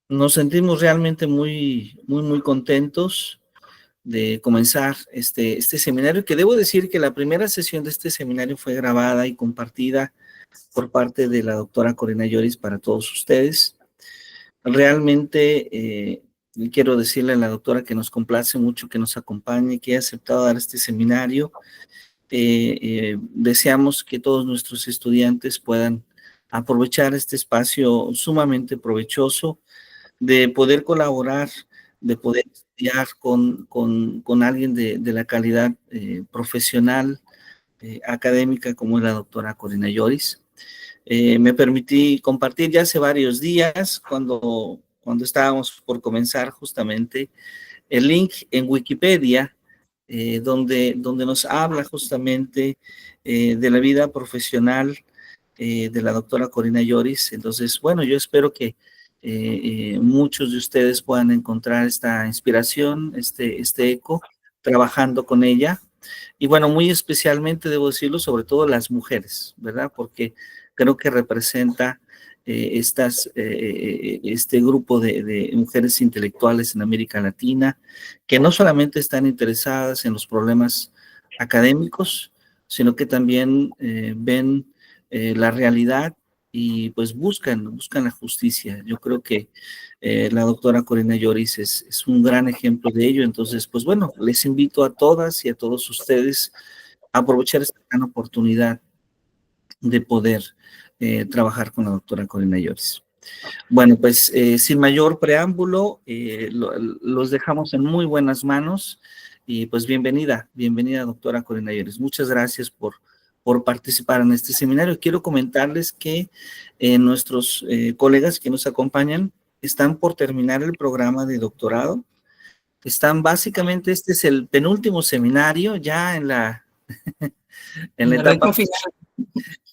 Nos sentimos realmente muy contentos de comenzar este seminario, que debo decir que la primera sesión de este seminario fue grabada y compartida por parte de la doctora Corina Lloris para todos ustedes. Realmente quiero decirle a la doctora que nos complace mucho que nos acompañe, que haya aceptado dar este seminario. Deseamos que todos nuestros estudiantes puedan aprovechar este espacio sumamente provechoso de poder colaborar, de poder estudiar con alguien de la calidad profesional, académica, como es la doctora Corina Lloris. Me permití compartir ya hace varios días, cuando estábamos por comenzar justamente, el link en Wikipedia, donde nos habla justamente de la vida profesional de la doctora Corina Lloris. Entonces, bueno, yo espero que muchos de ustedes puedan encontrar esta inspiración, este eco, trabajando con ella. Y bueno, muy especialmente debo decirlo, sobre todo las mujeres, ¿verdad? Porque creo que representa este grupo de mujeres intelectuales en América Latina, que no solamente están interesadas en los problemas académicos, sino que también ven la realidad y pues buscan la justicia. Yo creo que la doctora Corina Lloris es un gran ejemplo de ello. Entonces, pues bueno, les invito a todas y a todos ustedes a aprovechar esta gran oportunidad de poder trabajar con la doctora Corina Lloris. Bueno, pues sin mayor preámbulo, los dejamos en muy buenas manos y pues bienvenida doctora Corina Lloris. Muchas gracias por participar en este seminario. Quiero comentarles que nuestros colegas que nos acompañan están por terminar el programa de doctorado. Básicamente, este es el penúltimo seminario ya en la etapa.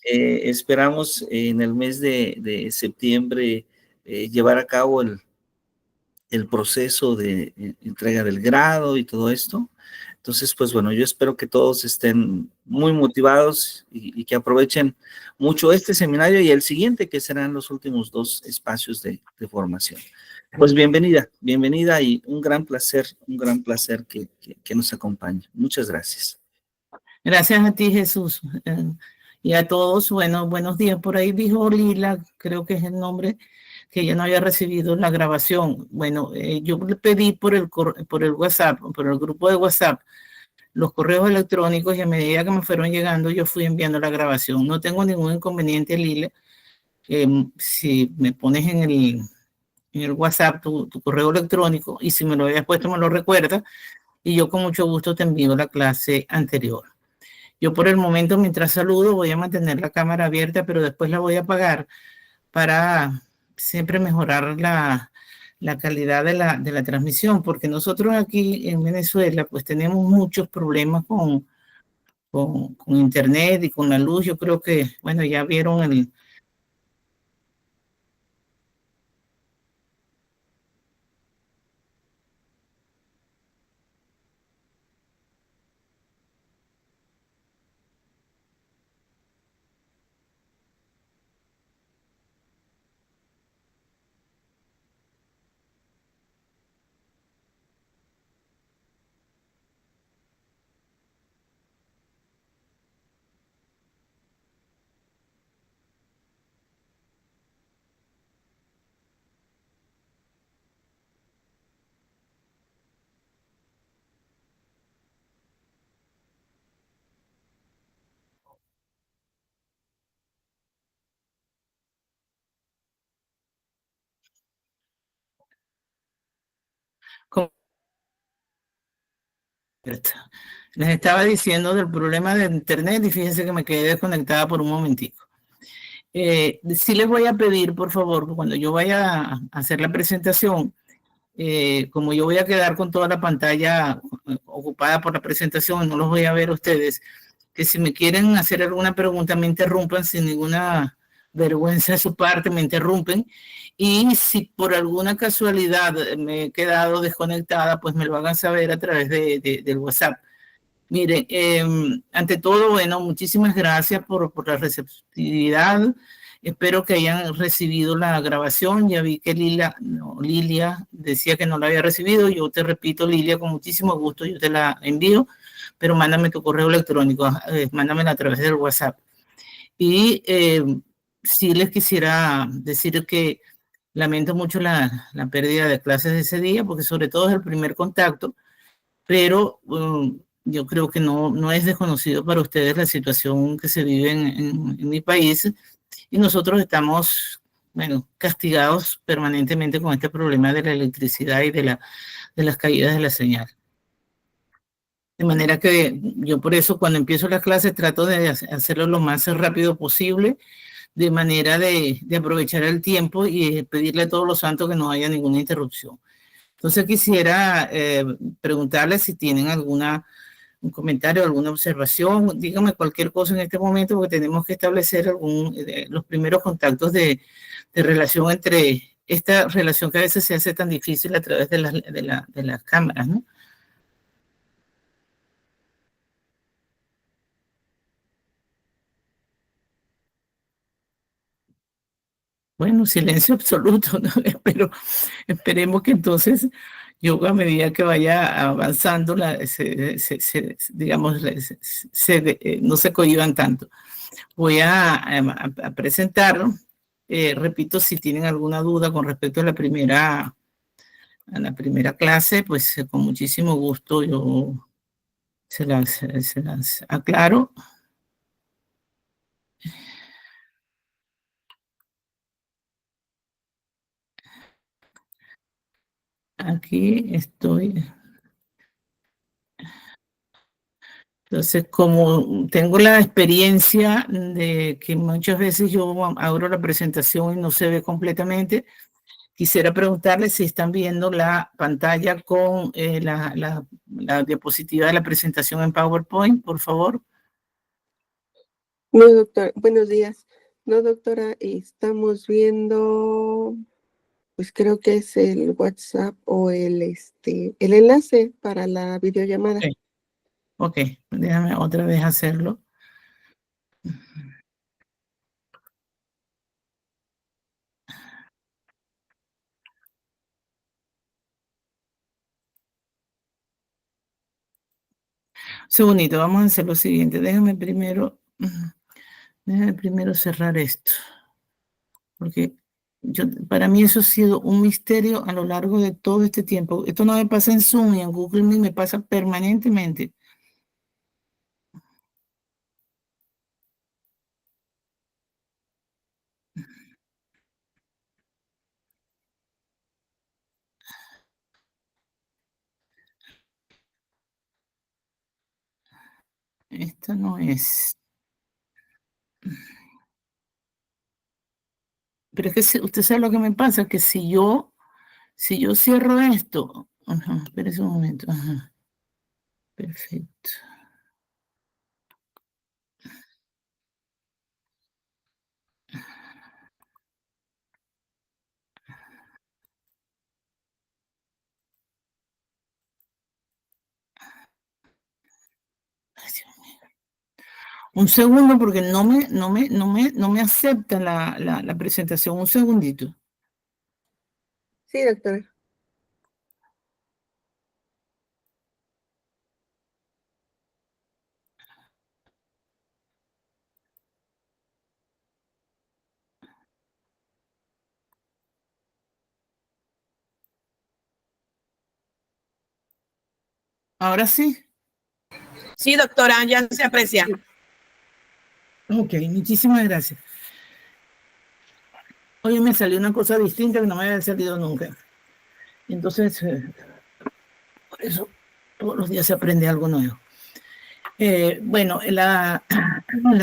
Esperamos en el mes de septiembre llevar a cabo el proceso de entrega del grado y todo esto. Entonces, pues bueno, yo espero que todos estén muy motivados y que aprovechen mucho este seminario y el siguiente, que serán los últimos 2 espacios de formación. Pues bienvenida y un gran placer que nos acompañe. Muchas gracias. Gracias a ti, Jesús. Y a todos, bueno, buenos días. Por ahí dijo Lila, creo que es el nombre, que ya no había recibido la grabación. Bueno, yo le pedí por el WhatsApp, por el grupo de WhatsApp, los correos electrónicos, y a medida que me fueron llegando, yo fui enviando la grabación. No tengo ningún inconveniente, Lila. Si me pones en el WhatsApp tu correo electrónico, y si me lo habías puesto, me lo recuerda, y yo con mucho gusto te envío la clase anterior. Yo por el momento, mientras saludo, voy a mantener la cámara abierta, pero después la voy a apagar para siempre mejorar la calidad de la transmisión, porque nosotros aquí en Venezuela pues tenemos muchos problemas con internet y con la luz. Yo creo que, bueno, ya vieron el... Les estaba diciendo del problema de internet y fíjense que me quedé desconectada por un momentico. Sí les voy a pedir, por favor, que cuando yo vaya a hacer la presentación, como yo voy a quedar con toda la pantalla ocupada por la presentación, no los voy a ver a ustedes, que si me quieren hacer alguna pregunta me interrumpan sin ninguna vergüenza de su parte, me interrumpen, y si por alguna casualidad me he quedado desconectada, pues me lo hagan saber a través del WhatsApp. Mire, ante todo, bueno, muchísimas gracias por la receptividad. Espero que hayan recibido la grabación. Ya vi que Lilia decía que no la había recibido. Yo te repito, Lilia, con muchísimo gusto yo te la envío, pero mándame tu correo electrónico, mándamela a través del WhatsApp. Y sí les quisiera decir que lamento mucho la pérdida de clases de ese día, porque sobre todo es el primer contacto, pero yo creo que no es desconocido para ustedes la situación que se vive en mi país, y nosotros estamos, bueno, castigados permanentemente con este problema de la electricidad y de las caídas de la señal. De manera que yo por eso cuando empiezo las clases trato de hacerlo lo más rápido posible, de manera de aprovechar el tiempo y pedirle a todos los santos que no haya ninguna interrupción. Entonces quisiera preguntarles si tienen un comentario, alguna observación, díganme cualquier cosa en este momento, porque tenemos que establecer los primeros contactos de relación entre esta relación que a veces se hace tan difícil a través de las cámaras, ¿no? Bueno, silencio absoluto, ¿no? Esperemos que entonces yo a medida que vaya avanzando, digamos, no se cohiban tanto. Voy a presentarlo. Repito, si tienen alguna duda con respecto a la primera clase, pues con muchísimo gusto yo se las aclaro. Aquí estoy. Entonces, como tengo la experiencia de que muchas veces yo abro la presentación y no se ve completamente, quisiera preguntarles si están viendo la pantalla con la diapositiva de la presentación en PowerPoint, por favor. No, doctora, buenos días. No, doctora, estamos viendo, pues creo que es el WhatsApp o el enlace para la videollamada. Ok, déjame otra vez hacerlo. Segundito, vamos a hacer lo siguiente. Déjame primero cerrar esto, porque para mí eso ha sido un misterio a lo largo de todo este tiempo. Esto no me pasa en Zoom y en Google Meet, me pasa permanentemente. Esto no es. Pero es que usted sabe lo que me pasa, que si yo cierro esto, espérese un momento, perfecto. Un segundo, porque no me acepta la presentación. Un segundito. Sí, doctora. ¿Ahora sí? Sí, doctora, ya se aprecia. Ok, muchísimas gracias. Hoy me salió una cosa distinta que no me había salido nunca. Entonces, por eso todos los días se aprende algo nuevo. Bueno, la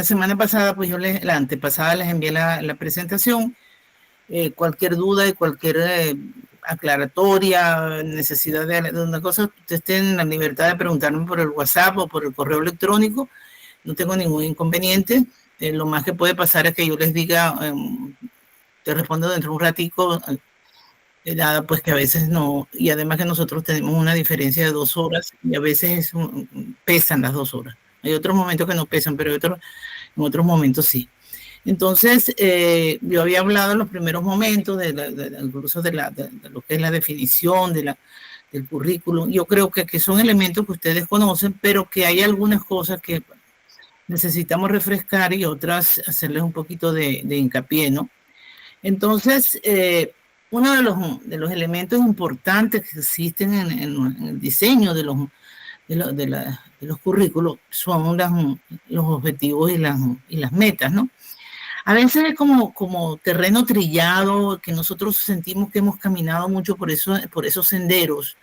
semana pasada, pues la antepasada les envié la presentación. Cualquier duda y cualquier aclaratoria, necesidad de una cosa, ustedes tienen la libertad de preguntarme por el WhatsApp o por el correo electrónico. No tengo ningún inconveniente. Lo más que puede pasar es que yo les diga, te respondo dentro de un ratico, nada, pues que a veces no, y además que nosotros tenemos una diferencia de 2 horas y a veces pesan las 2 horas. Hay otros momentos que no pesan, pero en otros momentos sí. Entonces, yo había hablado en los primeros momentos incluso de lo que es la definición del currículum. Yo creo que son elementos que ustedes conocen, pero que hay algunas cosas que necesitamos refrescar y otras hacerles un poquito de hincapié, ¿no? Entonces, uno de los elementos importantes que existen en el diseño de los currículos son los objetivos y las metas, ¿no? A veces es como terreno trillado, que nosotros sentimos que hemos caminado mucho por esos senderos,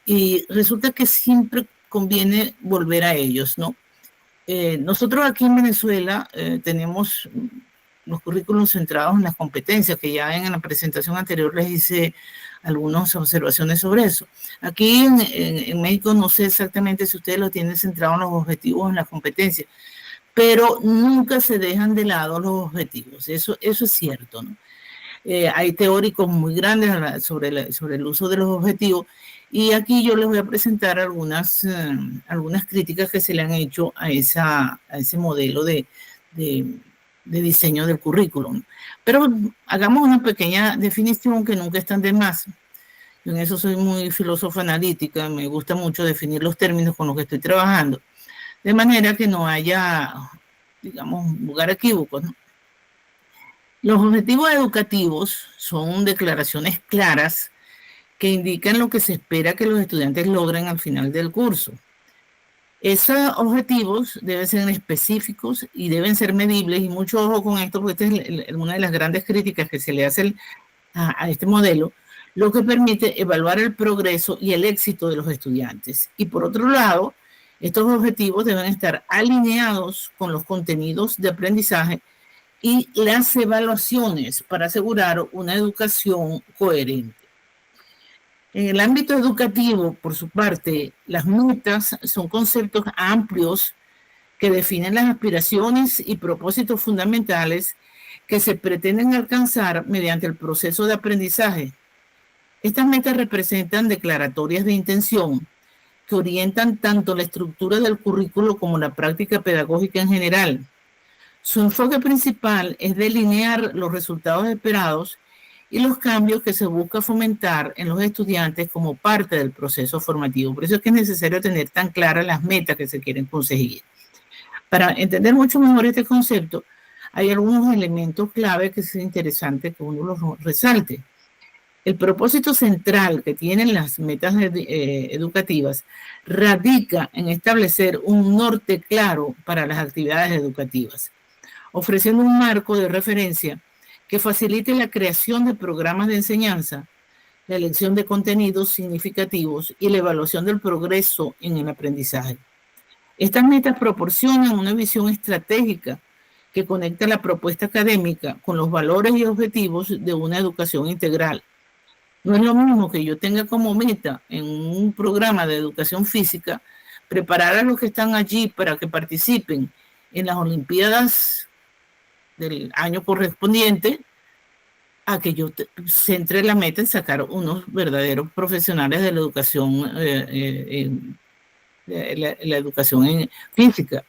y resulta que siempre conviene volver a ellos, ¿no? Nosotros aquí en Venezuela tenemos los currículos centrados en las competencias, que ya en la presentación anterior les hice algunas observaciones sobre eso. Aquí en México no sé exactamente si ustedes lo tienen centrado en los objetivos, en las competencias, pero nunca se dejan de lado los objetivos, eso es cierto, ¿no? Hay teóricos muy grandes sobre el uso de los objetivos, y aquí yo les voy a presentar algunas críticas que se le han hecho a ese modelo de diseño del currículum. Pero hagamos una pequeña definición que nunca están de más. Yo en eso soy muy filósofa analítica, me gusta mucho definir los términos con los que estoy trabajando, de manera que no haya, digamos, lugar a equívocos, ¿no? Los objetivos educativos son declaraciones claras que indican lo que se espera que los estudiantes logren al final del curso. Esos objetivos deben ser específicos y deben ser medibles, y mucho ojo con esto, porque esta es una de las grandes críticas que se le hace a este modelo, lo que permite evaluar el progreso y el éxito de los estudiantes. Y por otro lado, estos objetivos deben estar alineados con los contenidos de aprendizaje y las evaluaciones para asegurar una educación coherente. En el ámbito educativo, por su parte, las metas son conceptos amplios que definen las aspiraciones y propósitos fundamentales que se pretenden alcanzar mediante el proceso de aprendizaje. Estas metas representan declaratorias de intención que orientan tanto la estructura del currículo como la práctica pedagógica en general. Su enfoque principal es delinear los resultados esperados y los cambios que se busca fomentar en los estudiantes como parte del proceso formativo. Por eso es que es necesario tener tan claras las metas que se quieren conseguir. Para entender mucho mejor este concepto, hay algunos elementos clave que es interesante que uno los resalte. El propósito central que tienen las metas educativas radica en establecer un norte claro para las actividades educativas, ofreciendo un marco de referencia que facilite la creación de programas de enseñanza, la elección de contenidos significativos y la evaluación del progreso en el aprendizaje. Estas metas proporcionan una visión estratégica que conecta la propuesta académica con los valores y objetivos de una educación integral. No es lo mismo que yo tenga como meta en un programa de educación física preparar a los que están allí para que participen en las Olimpiadas del año correspondiente, a que yo centre la meta en sacar unos verdaderos profesionales de la educación, la educación física.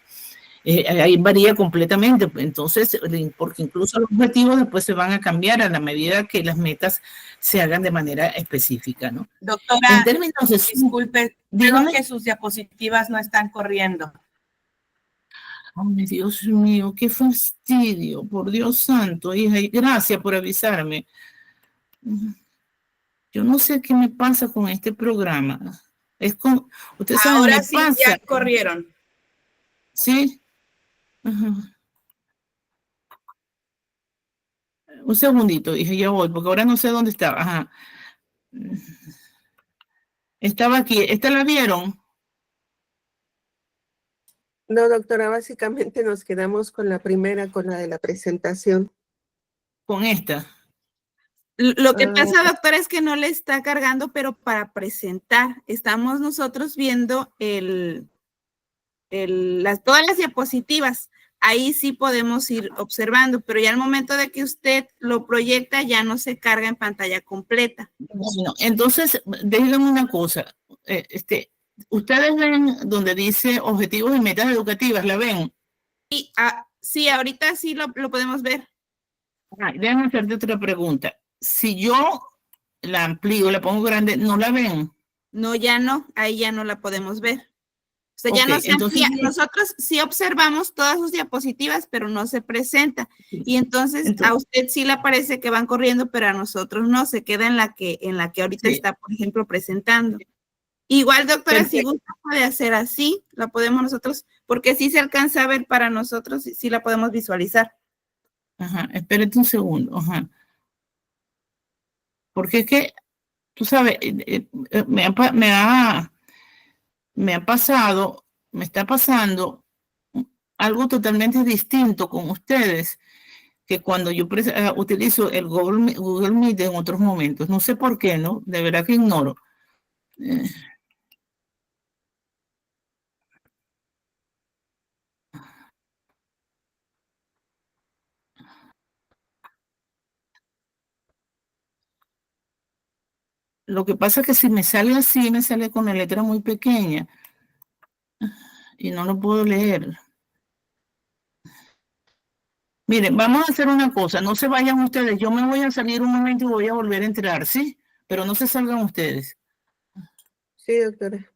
Ahí varía completamente, entonces, porque incluso los objetivos después se van a cambiar a la medida que las metas se hagan de manera específica, ¿no? Doctora, en términos de, disculpe, digo que sus diapositivas no están corriendo. Ay, Dios mío, qué fastidio, por Dios santo, hija, y gracias por avisarme. Yo no sé qué me pasa con este programa. Usted sabe, ahora sí pasa. Ya corrieron. ¿Sí? Ajá. Un segundito, dije, ya voy, porque ahora no sé dónde estaba. Ajá. Estaba aquí. ¿Esta la vieron? No, doctora, básicamente nos quedamos con la primera, con la de la presentación. Con esta. Lo que pasa, doctora, es que no le está cargando, pero para presentar. Estamos nosotros viendo todas las diapositivas. Ahí sí podemos ir observando, pero ya al momento de que usted lo proyecta, ya no se carga en pantalla completa. Bueno, entonces, déjenme una cosa. Ustedes ven donde dice objetivos y metas educativas, ¿la ven? Y Sí, ahorita sí lo podemos ver. Déjame hacerte otra pregunta. Si yo la amplío, la pongo grande, ¿no la ven? No, ya no, ahí ya no la podemos ver. O sea, ya Ok, no se entonces amplía. Nosotros sí observamos todas sus diapositivas, pero no se presenta. Y entonces a usted sí le parece que van corriendo, pero a nosotros no, se queda en la que ahorita Sí. está, por ejemplo, presentando. Igual, doctora, si Perfecto. gusta puede hacer así, la podemos nosotros, porque sí se alcanza a ver para nosotros, sí la podemos visualizar. Ajá, espérate un segundo. Ajá. Porque es que, tú sabes, me ha pasado, me está pasando algo totalmente distinto con ustedes que cuando yo utilizo el Google Meet en otros momentos. No sé por qué, ¿no? De verdad que ignoro. Lo que pasa es que si me sale así, me sale con la letra muy pequeña y no lo puedo leer. Miren, vamos a hacer una cosa, no se vayan ustedes, yo me voy a salir un momento y voy a volver a entrar, ¿sí? Pero no se salgan ustedes. Sí, doctora.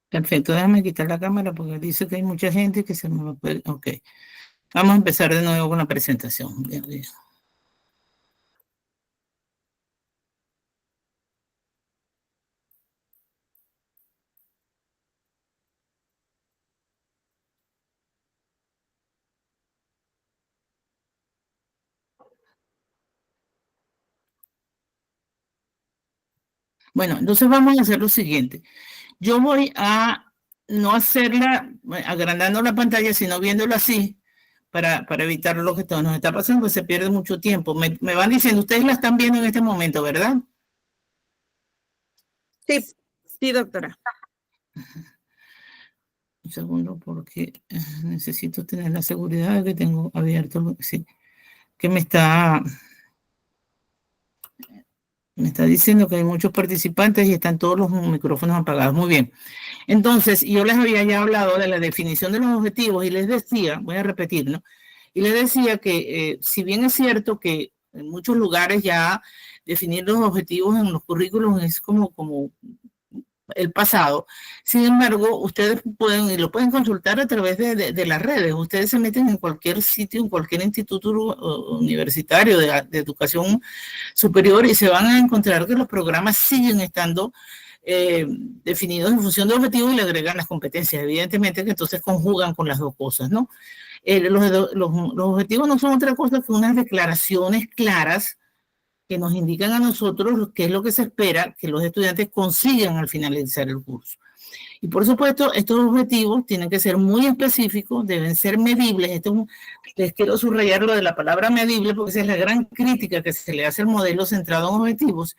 Perfecto, déjame quitar la cámara porque dice que hay mucha gente que se me va a poder. Ok, vamos a empezar de nuevo con la presentación. Bien, bien. Bueno, entonces vamos a hacer lo siguiente. Yo voy a no hacerla agrandando la pantalla, sino viéndolo así, para evitar lo que nos está pasando, pues se pierde mucho tiempo. Me van diciendo, ustedes la están viendo en este momento, ¿verdad? Sí. Sí, doctora. Un segundo, porque necesito tener la seguridad de que tengo abierto, sí, que me está diciendo que hay muchos participantes y están todos los micrófonos apagados. Muy bien. Entonces, yo les había ya hablado de la definición de los objetivos y les decía, voy a repetir, ¿no? Y les decía que si bien es cierto que en muchos lugares ya definir los objetivos en los currículos es como el pasado. Sin embargo, ustedes pueden, y lo pueden consultar a través de las redes. Ustedes se meten en cualquier sitio, en cualquier instituto universitario de educación superior y se van a encontrar que los programas siguen estando definidos en función de objetivos y le agregan las competencias. Evidentemente que entonces conjugan con las dos cosas, ¿no? Los objetivos no son otra cosa que unas declaraciones claras que nos indican a nosotros qué es lo que se espera que los estudiantes consigan al finalizar el curso. Y por supuesto, estos objetivos tienen que ser muy específicos, deben ser medibles. Les quiero subrayar lo de la palabra medible, porque esa es la gran crítica que se le hace al modelo centrado en objetivos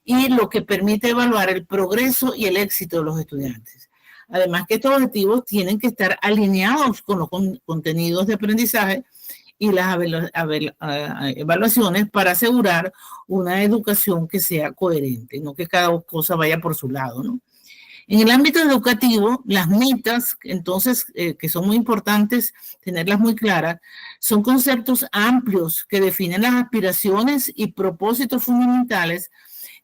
y lo que permite evaluar el progreso y el éxito de los estudiantes. Además que estos objetivos tienen que estar alineados con los contenidos de aprendizaje y las evaluaciones para asegurar una educación que sea coherente, no que cada cosa vaya por su lado, ¿no? En el ámbito educativo, las metas, entonces, que son muy importantes tenerlas muy claras, son conceptos amplios que definen las aspiraciones y propósitos fundamentales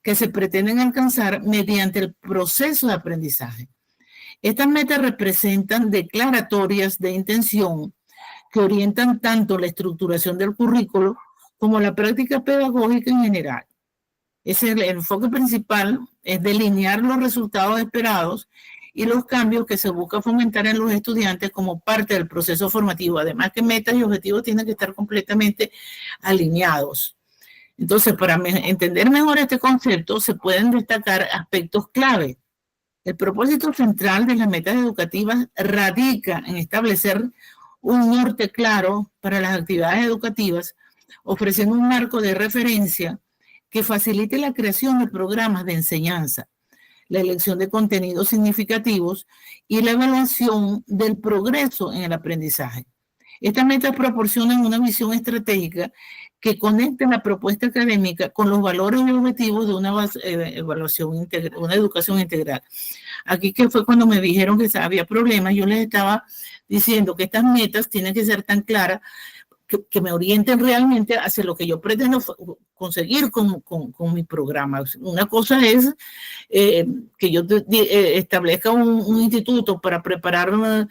que se pretenden alcanzar mediante el proceso de aprendizaje. Estas metas representan declaratorias de intención que orientan tanto la estructuración del currículo como la práctica pedagógica en general. El enfoque principal es delinear los resultados esperados y los cambios que se busca fomentar en los estudiantes como parte del proceso formativo. Además que metas y objetivos tienen que estar completamente alineados. Entonces, para entender mejor este concepto, se pueden destacar aspectos clave. El propósito central de las metas educativas radica en establecer un norte claro para las actividades educativas, ofreciendo un marco de referencia que facilite la creación de programas de enseñanza, la elección de contenidos significativos y la evaluación del progreso en el aprendizaje. Estas metas proporcionan una visión estratégica que conecta la propuesta académica con los valores y objetivos de una educación integral. Aquí que fue cuando me dijeron que había problemas, yo les estaba diciendo que estas metas tienen que ser tan claras que me orienten realmente hacia lo que yo pretendo conseguir con mi programa. Una cosa es que yo establezca un instituto para preparar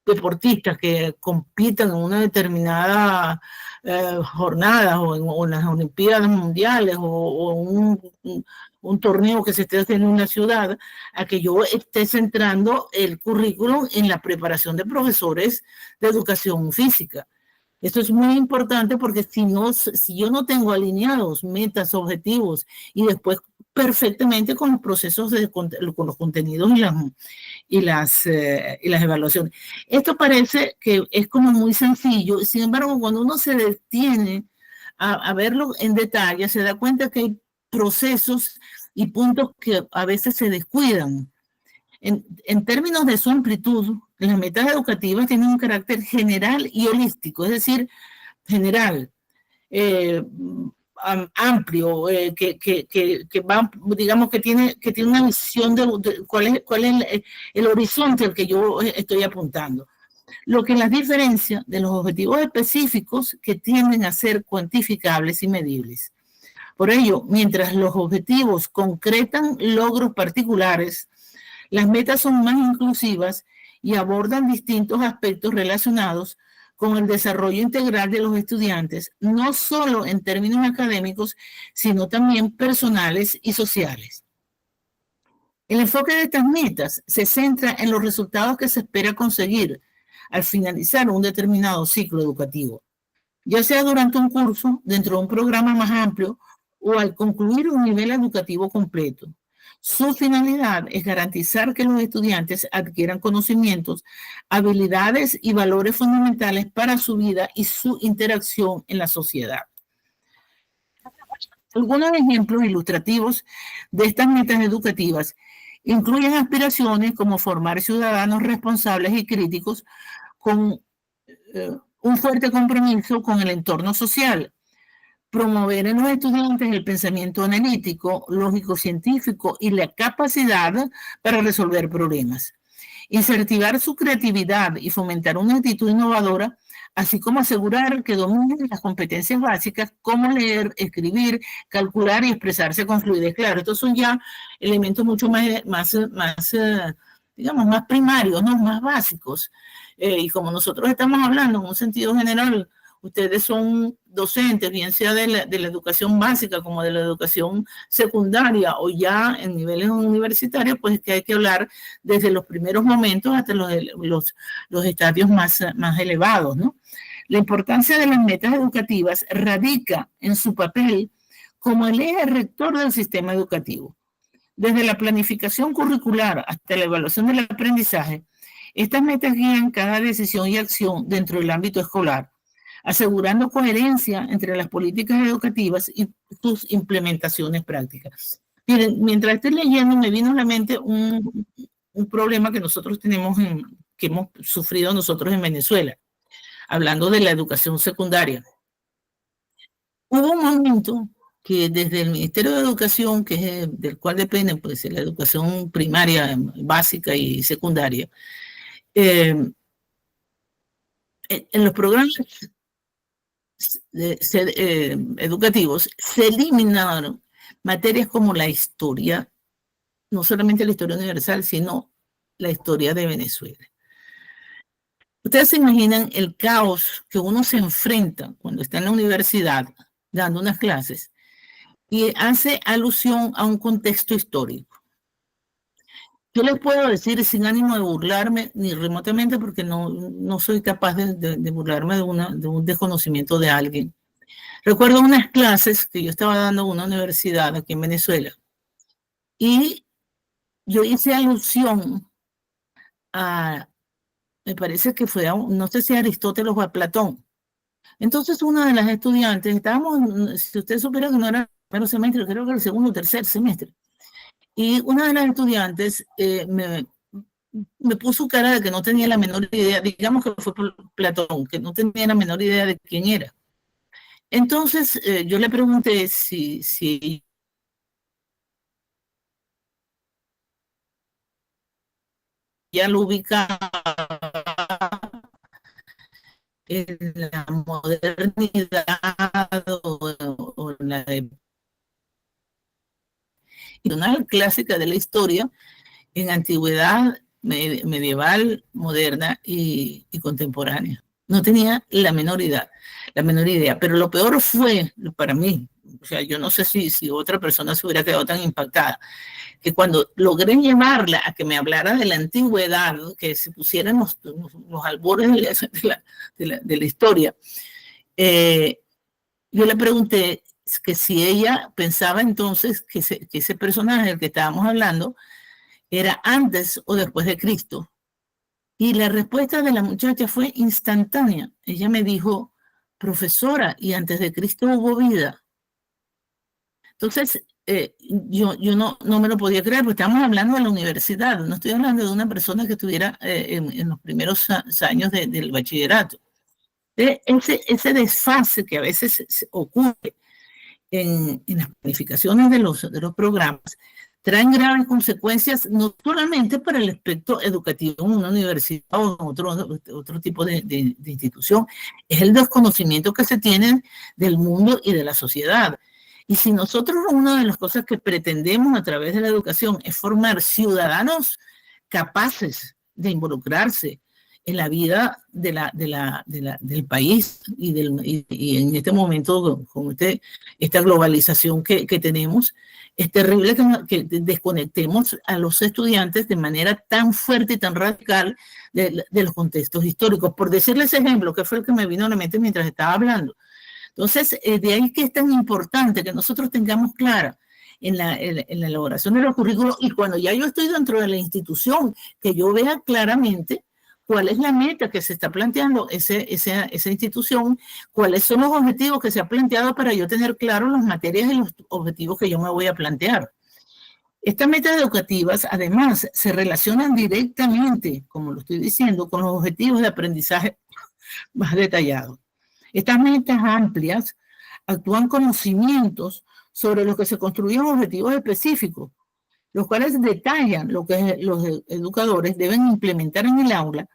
deportistas que compitan en una determinada jornada o en las Olimpiadas Mundiales o un torneo que se esté haciendo en una ciudad, a que yo esté centrando el currículum en la preparación de profesores de educación física. Esto es muy importante porque si yo no tengo alineados metas, objetivos y después perfectamente con los procesos, con los contenidos y las evaluaciones. Esto parece que es como muy sencillo, sin embargo, cuando uno se detiene a verlo en detalle, se da cuenta que hay procesos y puntos que a veces se descuidan. En términos de su amplitud, las metas educativas tienen un carácter general y holístico, es decir, general, amplio, que va, digamos, que tiene una visión de cuál es el horizonte al que yo estoy apuntando. Lo que las diferencia de los objetivos específicos que tienden a ser cuantificables y medibles. Por ello, mientras los objetivos concretan logros particulares, las metas son más inclusivas y abordan distintos aspectos relacionados con el desarrollo integral de los estudiantes, no solo en términos académicos, sino también personales y sociales. El enfoque de estas metas se centra en los resultados que se espera conseguir al finalizar un determinado ciclo educativo, ya sea durante un curso, dentro de un programa más amplio o al concluir un nivel educativo completo. Su finalidad es garantizar que los estudiantes adquieran conocimientos, habilidades y valores fundamentales para su vida y su interacción en la sociedad. Algunos ejemplos ilustrativos de estas metas educativas incluyen aspiraciones como formar ciudadanos responsables y críticos con un fuerte compromiso con el entorno social, promover en los estudiantes el pensamiento analítico, lógico-científico y la capacidad para resolver problemas, incentivar su creatividad y fomentar una actitud innovadora, así como asegurar que dominen las competencias básicas como leer, escribir, calcular y expresarse con fluidez. Claro, estos son ya elementos mucho más primarios, ¿no? Más básicos. Y como nosotros estamos hablando en un sentido general, ustedes son docentes, bien sea de la educación básica como de la educación secundaria o ya en niveles universitarios, pues es que hay que hablar desde los primeros momentos hasta los estadios más elevados, ¿no? La importancia de las metas educativas radica en su papel como el eje rector del sistema educativo. Desde la planificación curricular hasta la evaluación del aprendizaje, estas metas guían cada decisión y acción dentro del ámbito escolar, asegurando coherencia entre las políticas educativas y sus implementaciones prácticas. Miren, mientras estoy leyendo, me vino a la mente un problema que nosotros tenemos, que hemos sufrido nosotros en Venezuela, hablando de la educación secundaria. Hubo un momento que desde el Ministerio de Educación, que es del cual depende pues, la educación primaria, básica y secundaria, en los programas educativos se eliminaron materias como la historia, no solamente la historia universal, sino la historia de Venezuela. Ustedes se imaginan el caos que uno se enfrenta cuando está en la universidad dando unas clases y hace alusión a un contexto histórico. Yo les puedo decir sin ánimo de burlarme ni remotamente porque no soy capaz de burlarme de un desconocimiento de alguien. Recuerdo unas clases que yo estaba dando en una universidad aquí en Venezuela y yo hice alusión a, me parece que fue, no sé si Aristóteles o a Platón. Entonces una de las estudiantes, si usted supiera que no era el primer semestre, creo que era el segundo o tercer semestre, y una de las estudiantes me puso cara de que no tenía la menor idea, digamos que fue Platón, que no tenía la menor idea de quién era. Entonces yo le pregunté si ya lo ubicaba en la modernidad o la clásica de la historia, en antigüedad medieval, moderna y contemporánea. No tenía la menor idea. Pero lo peor fue, para mí, o sea, yo no sé si otra persona se hubiera quedado tan impactada, que cuando logré llevarla a que me hablara de la antigüedad, que se pusieran los albores de la historia, yo le pregunté que si ella pensaba entonces que ese personaje del que estábamos hablando era antes o después de Cristo. Y la respuesta de la muchacha fue instantánea. Ella me dijo, profesora, ¿y antes de Cristo hubo vida? Entonces, yo no me lo podía creer, porque estamos hablando de la universidad, no estoy hablando de una persona que estuviera en los primeros años del bachillerato. Ese desfase que a veces ocurre en las planificaciones de los programas traen graves consecuencias no solamente para el aspecto educativo en una universidad o en otro tipo de institución, es el desconocimiento que se tiene del mundo y de la sociedad. Y si nosotros una de las cosas que pretendemos a través de la educación es formar ciudadanos capaces de involucrarse en la vida del país y en este momento con esta globalización que tenemos, es terrible que desconectemos a los estudiantes de manera tan fuerte y tan radical de los contextos históricos. Por decirles ejemplo, que fue el que me vino a la mente mientras estaba hablando. Entonces, de ahí que es tan importante que nosotros tengamos clara en la elaboración de los currículos y cuando ya yo estoy dentro de la institución, que yo vea claramente cuál es la meta que se está planteando esa institución, cuáles son los objetivos que se ha planteado para yo tener claro las materias y los objetivos que yo me voy a plantear. Estas metas educativas, además, se relacionan directamente, como lo estoy diciendo, con los objetivos de aprendizaje más detallados. Estas metas amplias actúan como cimientos sobre los que se construyen objetivos específicos, los cuales detallan lo que los educadores deben implementar en el aula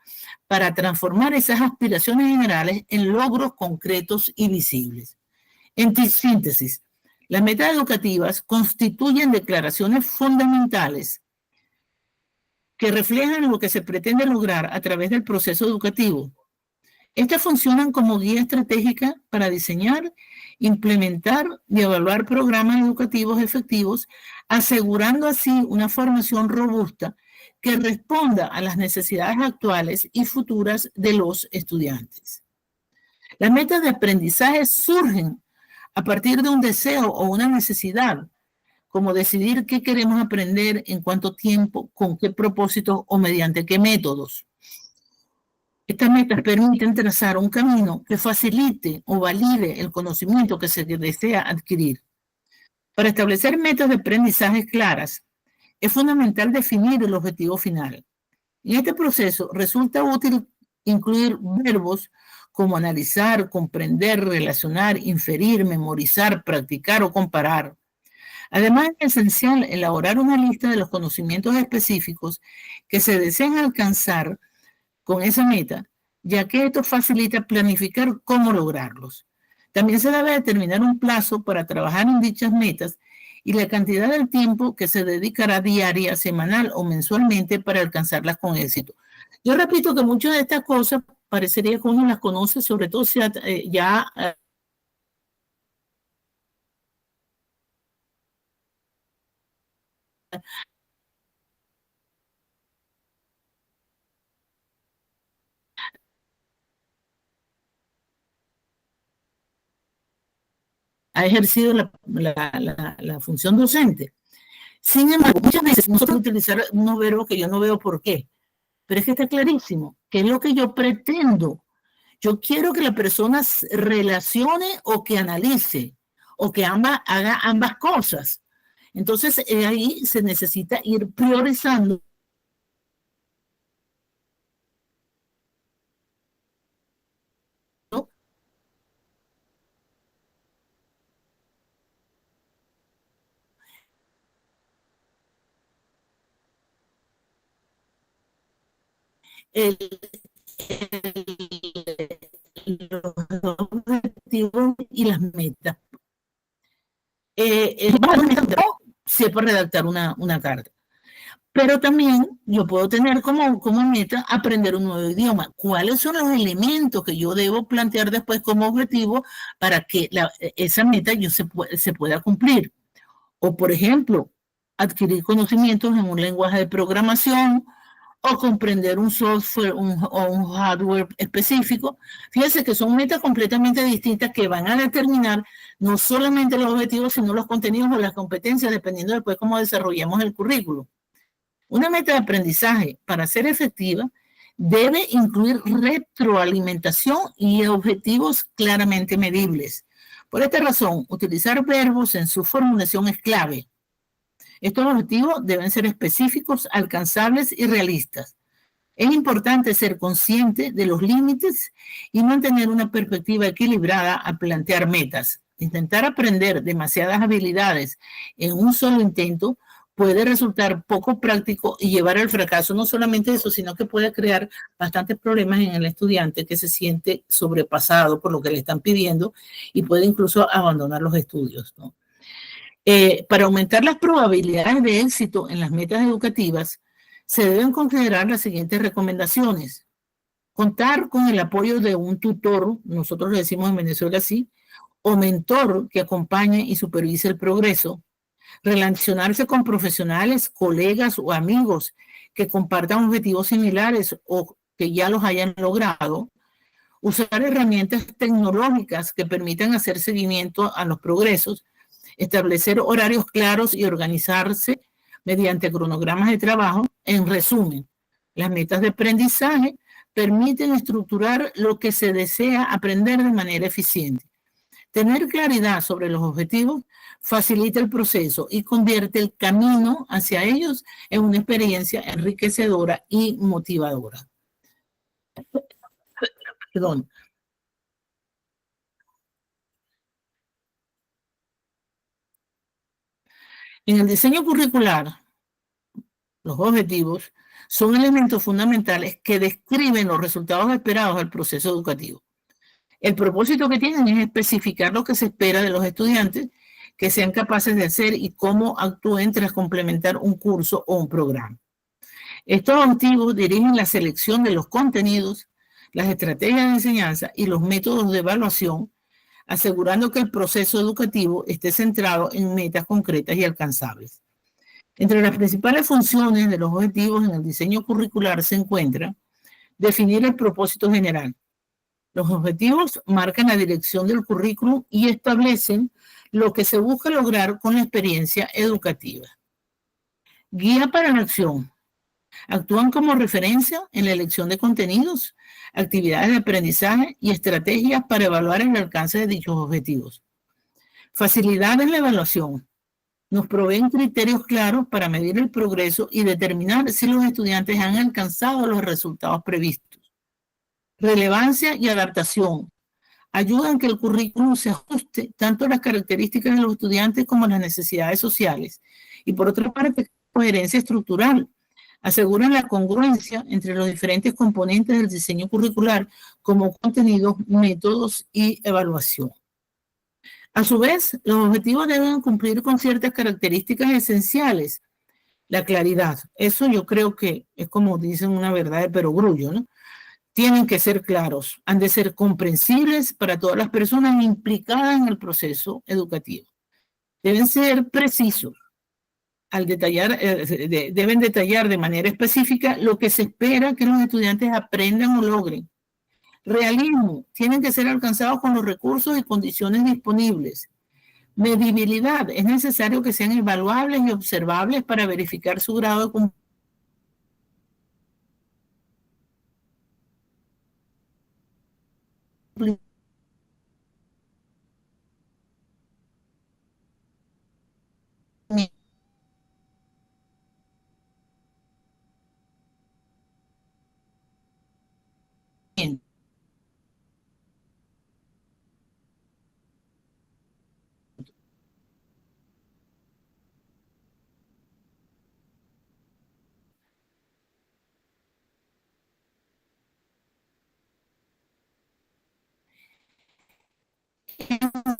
para transformar esas aspiraciones generales en logros concretos y visibles. En síntesis, las metas educativas constituyen declaraciones fundamentales que reflejan lo que se pretende lograr a través del proceso educativo Estas funcionan como guía estratégica para diseñar, implementar y evaluar programas educativos efectivos, asegurando así una formación robusta que responda a las necesidades actuales y futuras de los estudiantes. Las metas de aprendizaje surgen a partir de un deseo o una necesidad, como decidir qué queremos aprender, en cuánto tiempo, con qué propósitos o mediante qué métodos. Estas metas permiten trazar un camino que facilite o valide el conocimiento que se desea adquirir. Para establecer metas de aprendizaje claras, es fundamental definir el objetivo final. En este proceso resulta útil incluir verbos como analizar, comprender, relacionar, inferir, memorizar, practicar o comparar. Además, es esencial elaborar una lista de los conocimientos específicos que se desean alcanzar con esa meta, ya que esto facilita planificar cómo lograrlos. También se debe determinar un plazo para trabajar en dichas metas y la cantidad del tiempo que se dedicará diaria, semanal o mensualmente para alcanzarlas con éxito. Yo repito que muchas de estas cosas parecería que uno las conoce, sobre todo si ya ha ejercido la función docente. Sin embargo, muchas veces nosotros utilizar unos verbos que yo no veo por qué, pero es que está clarísimo, que es lo que yo pretendo. Yo quiero que la persona relacione o que analice, o que haga ambas cosas. Entonces, ahí se necesita ir priorizando los objetivos y las metas. Sepa redactar una carta. Pero también yo puedo tener como meta aprender un nuevo idioma. ¿Cuáles son los elementos que yo debo plantear después como objetivo para que esa meta se pueda cumplir? O, por ejemplo, adquirir conocimientos en un lenguaje de programación o comprender un software o un hardware específico. Fíjense que son metas completamente distintas que van a determinar no solamente los objetivos, sino los contenidos o las competencias, dependiendo después cómo desarrollemos el currículo. Una meta de aprendizaje, para ser efectiva, debe incluir retroalimentación y objetivos claramente medibles. Por esta razón, utilizar verbos en su formulación es clave. Estos objetivos deben ser específicos, alcanzables y realistas. Es importante ser consciente de los límites y mantener una perspectiva equilibrada al plantear metas. Intentar aprender demasiadas habilidades en un solo intento puede resultar poco práctico y llevar al fracaso. No solamente eso, sino que puede crear bastantes problemas en el estudiante que se siente sobrepasado por lo que le están pidiendo y puede incluso abandonar los estudios, ¿no? Para aumentar las probabilidades de éxito en las metas educativas, se deben considerar las siguientes recomendaciones. Contar con el apoyo de un tutor, nosotros le decimos en Venezuela así, o mentor que acompañe y supervise el progreso. Relacionarse con profesionales, colegas o amigos que compartan objetivos similares o que ya los hayan logrado. Usar herramientas tecnológicas que permitan hacer seguimiento a los progresos. Establecer horarios claros y organizarse mediante cronogramas de trabajo. En resumen, las metas de aprendizaje permiten estructurar lo que se desea aprender de manera eficiente. Tener claridad sobre los objetivos facilita el proceso y convierte el camino hacia ellos en una experiencia enriquecedora y motivadora. Perdón. En el diseño curricular, los objetivos son elementos fundamentales que describen los resultados esperados del proceso educativo. El propósito que tienen es especificar lo que se espera de los estudiantes que sean capaces de hacer y cómo actúen tras complementar un curso o un programa. Estos objetivos dirigen la selección de los contenidos, las estrategias de enseñanza y los métodos de evaluación, asegurando que el proceso educativo esté centrado en metas concretas y alcanzables. Entre las principales funciones de los objetivos en el diseño curricular se encuentra definir el propósito general. Los objetivos marcan la dirección del currículum y establecen lo que se busca lograr con la experiencia educativa. Guía para la acción. Actúan como referencia en la elección de contenidos, actividades de aprendizaje y estrategias para evaluar el alcance de dichos objetivos. Facilidad en la evaluación. Nos proveen criterios claros para medir el progreso y determinar si los estudiantes han alcanzado los resultados previstos. Relevancia y adaptación. Ayudan a que el currículum se ajuste tanto a las características de los estudiantes como a las necesidades sociales. Y por otra parte, coherencia estructural. Aseguran la congruencia entre los diferentes componentes del diseño curricular como contenidos, métodos y evaluación. A su vez, los objetivos deben cumplir con ciertas características esenciales. La claridad, eso yo creo que es como dicen una verdad de perogrullo, ¿no? Tienen que ser claros, han de ser comprensibles para todas las personas implicadas en el proceso educativo. Deben ser precisos. Deben detallar de manera específica lo que se espera que los estudiantes aprendan o logren. Realismo, tienen que ser alcanzados con los recursos y condiciones disponibles. Medibilidad, es necesario que sean evaluables y observables para verificar su grado de cumplimiento.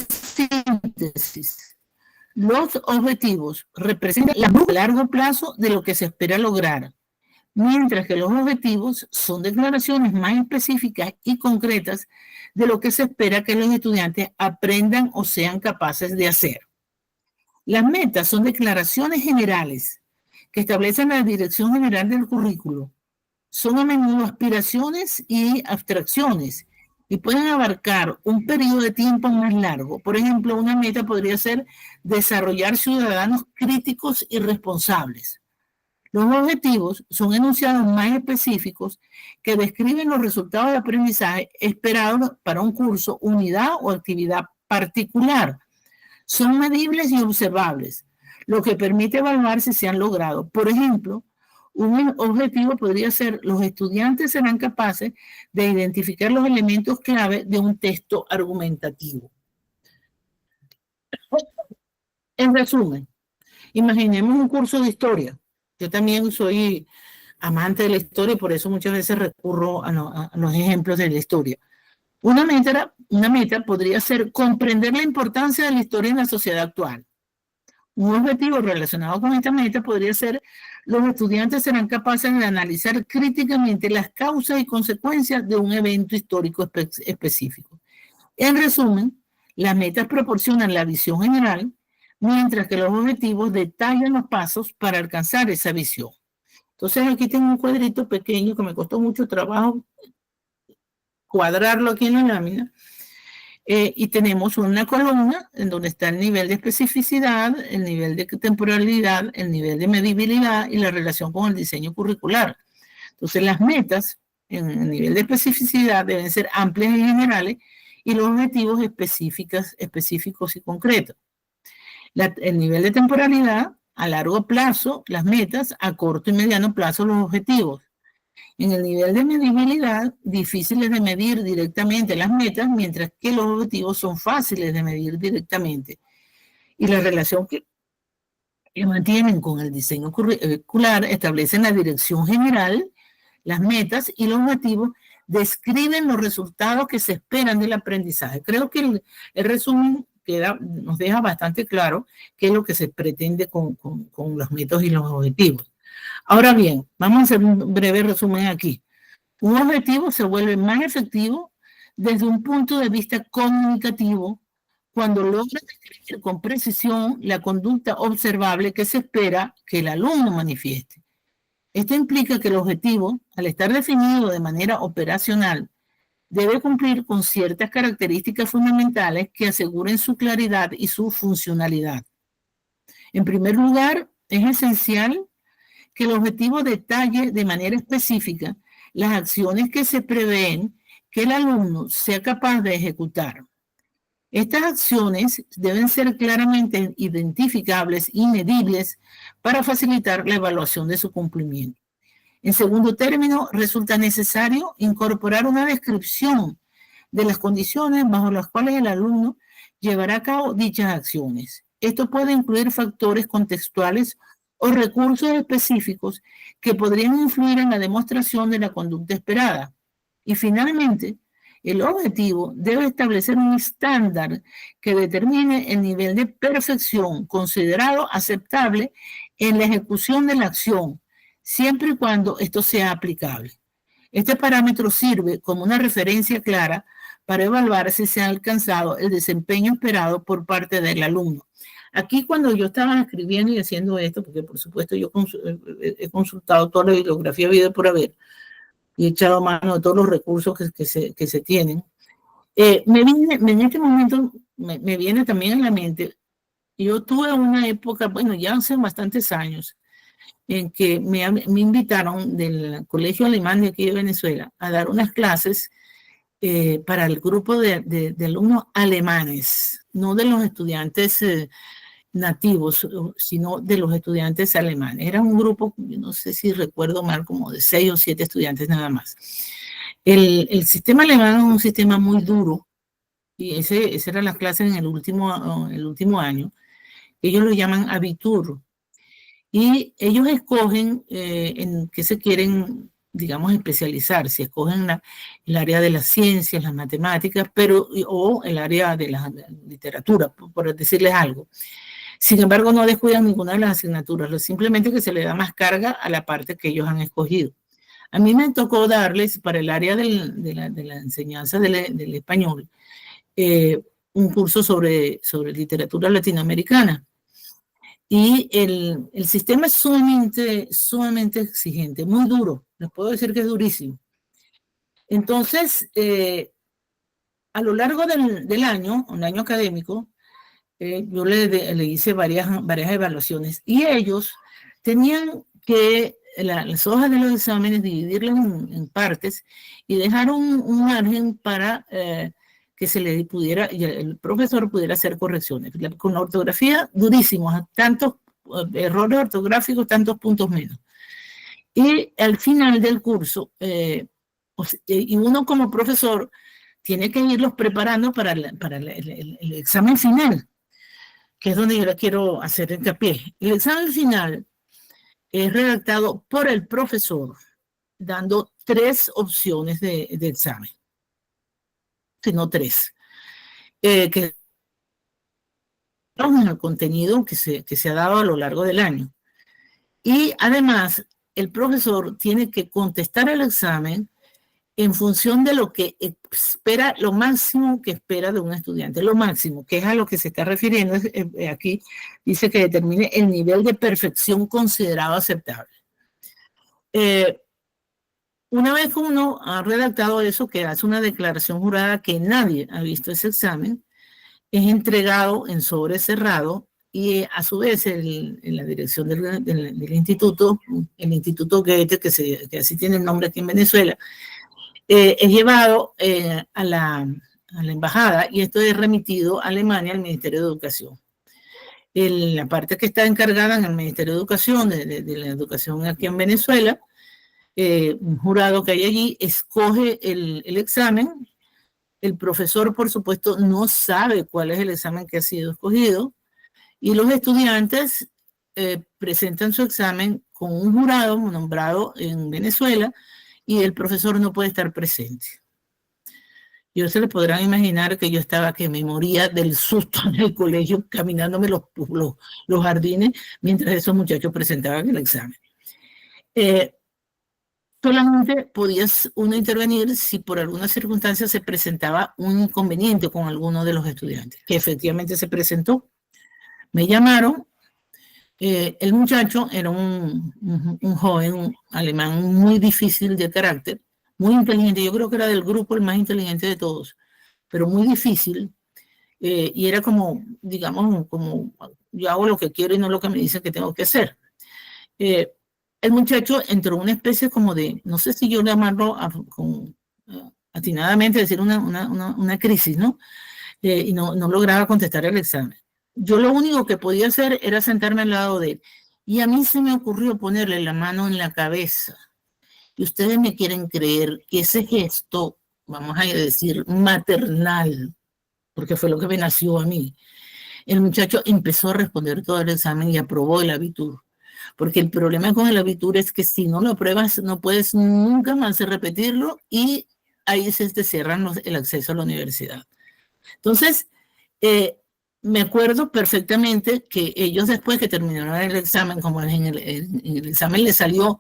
Síntesis. Los objetivos representan la a largo plazo de lo que se espera lograr, mientras que los objetivos son declaraciones más específicas y concretas de lo que se espera que los estudiantes aprendan o sean capaces de hacer. Las metas son declaraciones generales que establecen la dirección general del currículo. Son a menudo aspiraciones y abstracciones y pueden abarcar un periodo de tiempo más largo. Por ejemplo, una meta podría ser desarrollar ciudadanos críticos y responsables. Los objetivos son enunciados más específicos que describen los resultados de aprendizaje esperados para un curso, unidad o actividad particular. Son medibles y observables, lo que permite evaluar si se han logrado. Por ejemplo, un objetivo podría ser: los estudiantes serán capaces de identificar los elementos clave de un texto argumentativo. En resumen, imaginemos un curso de historia. Yo también soy amante de la historia y por eso muchas veces recurro a los ejemplos de la historia. Una meta podría ser comprender la importancia de la historia en la sociedad actual. Un objetivo relacionado con esta meta podría ser: los estudiantes serán capaces de analizar críticamente las causas y consecuencias de un evento histórico específico. En resumen, las metas proporcionan la visión general, mientras que los objetivos detallan los pasos para alcanzar esa visión. Entonces aquí tengo un cuadrito pequeño que me costó mucho trabajo cuadrarlo aquí en la lámina. Y tenemos una columna en donde está el nivel de especificidad, el nivel de temporalidad, el nivel de medibilidad y la relación con el diseño curricular. Entonces las metas en el nivel de especificidad deben ser amplias y generales y los objetivos específicos y concretos. El nivel de temporalidad, a largo plazo, las metas; a corto y mediano plazo, los objetivos. En el nivel de medibilidad, difíciles de medir directamente las metas, mientras que los objetivos son fáciles de medir directamente. Y la relación que mantienen con el diseño curricular establecen la dirección general, las metas y los objetivos describen los resultados que se esperan del aprendizaje. Creo que el resumen nos deja bastante claro qué es lo que se pretende con los métodos y los objetivos. Ahora bien, vamos a hacer un breve resumen aquí. Un objetivo se vuelve más efectivo desde un punto de vista comunicativo cuando logra describir con precisión la conducta observable que se espera que el alumno manifieste. Esto implica que el objetivo, al estar definido de manera operacional, debe cumplir con ciertas características fundamentales que aseguren su claridad y su funcionalidad. En primer lugar, es esencial que el objetivo detalle de manera específica las acciones que se prevén que el alumno sea capaz de ejecutar. Estas acciones deben ser claramente identificables y medibles para facilitar la evaluación de su cumplimiento. En segundo término, resulta necesario incorporar una descripción de las condiciones bajo las cuales el alumno llevará a cabo dichas acciones. Esto puede incluir factores contextuales o recursos específicos que podrían influir en la demostración de la conducta esperada. Y finalmente, el objetivo debe establecer un estándar que determine el nivel de perfección considerado aceptable en la ejecución de la acción, siempre y cuando esto sea aplicable. Este parámetro sirve como una referencia clara para evaluar si se ha alcanzado el desempeño esperado por parte del alumno. Aquí cuando yo estaba escribiendo y haciendo esto, porque por supuesto yo he consultado toda la bibliografía vida por haber, y he echado mano de todos los recursos que se tienen, en este momento me viene también a la mente, yo tuve una época, bueno, ya hace bastantes años, en que me invitaron del Colegio Alemán de aquí de Venezuela a dar unas clases para el grupo de alumnos alemanes, no de los estudiantes nativos, sino de los estudiantes alemanes. Era un grupo, no sé si recuerdo mal, como de 6 o 7 estudiantes nada más. El sistema alemán es un sistema muy duro, y ese eran las clases en el último año. Ellos lo llaman Abitur, y ellos escogen en qué se quieren, digamos, especializar. Si escogen el área de las ciencias, las matemáticas, o el área de la literatura, por decirles algo. Sin embargo, no descuidan ninguna de las asignaturas, simplemente que se le da más carga a la parte que ellos han escogido. A mí me tocó darles, para el área de la enseñanza del español, un curso sobre literatura latinoamericana. Y el sistema es sumamente exigente, muy duro. Les puedo decir que es durísimo. Entonces, a lo largo del año, un año académico, yo le hice varias evaluaciones y ellos tenían que las hojas de los exámenes dividirlas en partes y dejar un margen para que se le pudiera, y el profesor pudiera hacer correcciones. Con la ortografía, durísimos, tantos errores ortográficos, tantos puntos menos. Y al final del curso, y uno como profesor tiene que irlos preparando para el examen final, que es donde yo le quiero hacer hincapié. El examen final es redactado por el profesor, dando 3 opciones de examen, sino 3, que son el contenido que se ha dado a lo largo del año. Y además, el profesor tiene que contestar el examen en función de lo que espera, lo máximo que espera de un estudiante, lo máximo, que es a lo que se está refiriendo, aquí dice que determine el nivel de perfección considerado aceptable. Una vez que uno ha redactado eso, que hace una declaración jurada que nadie ha visto ese examen, es entregado en sobre cerrado y a su vez en la dirección del instituto, el Instituto Goethe, que así tiene el nombre aquí en Venezuela, es llevado a la embajada y esto es remitido a Alemania al Ministerio de Educación. La parte que está encargada en el Ministerio de Educación, de la educación aquí en Venezuela, un jurado que hay allí escoge el examen. El profesor, por supuesto, no sabe cuál es el examen que ha sido escogido y los estudiantes presentan su examen con un jurado nombrado en Venezuela y el profesor no puede estar presente. Yo se les podrán imaginar que yo estaba que me moría del susto en el colegio caminándome los jardines mientras esos muchachos presentaban el examen. solamente podías uno intervenir si por alguna circunstancia se presentaba un inconveniente con alguno de los estudiantes, que efectivamente se presentó. Me llamaron, el muchacho era un joven un alemán muy difícil de carácter, muy inteligente, yo creo que era del grupo el más inteligente de todos, pero muy difícil, y era como, digamos, como yo hago lo que quiero y no lo que me dicen que tengo que hacer. El muchacho entró en una especie como de, no sé si yo llamarlo atinadamente, decir una crisis, ¿no? Y no lograba contestar el examen. Yo lo único que podía hacer era sentarme al lado de él. Y a mí se me ocurrió ponerle la mano en la cabeza. Y ustedes me quieren creer que ese gesto, vamos a decir, maternal, porque fue lo que me nació a mí, el muchacho empezó a responder todo el examen y aprobó el abitur. Porque el problema con el abitur es que si no lo apruebas, no puedes nunca más repetirlo y ahí se te cierran el acceso a la universidad. Entonces, me acuerdo perfectamente que ellos después que terminaron el examen, como en el examen les salió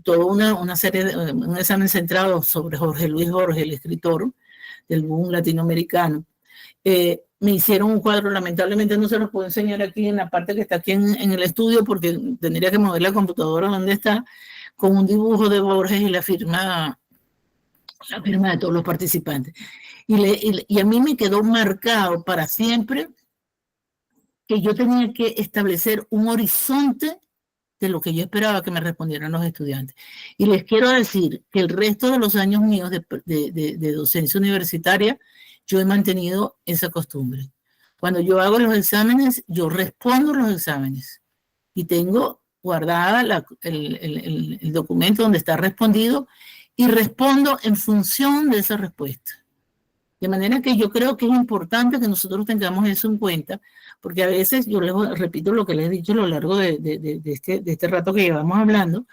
toda una serie de un examen centrado sobre Jorge Luis Borges, el escritor del boom latinoamericano, me hicieron un cuadro, lamentablemente no se los puedo enseñar aquí en la parte que está aquí en el estudio porque tendría que mover la computadora donde está, con un dibujo de Borges y la firma de todos los participantes. Y a mí me quedó marcado para siempre que yo tenía que establecer un horizonte de lo que yo esperaba que me respondieran los estudiantes. Y les quiero decir que el resto de los años míos de docencia universitaria, yo he mantenido esa costumbre. Cuando yo hago los exámenes, yo respondo los exámenes y tengo guardada el documento donde está respondido y respondo en función de esa respuesta. De manera que yo creo que es importante que nosotros tengamos eso en cuenta, porque a veces, yo les repito lo que les he dicho a lo largo de este rato que llevamos hablando,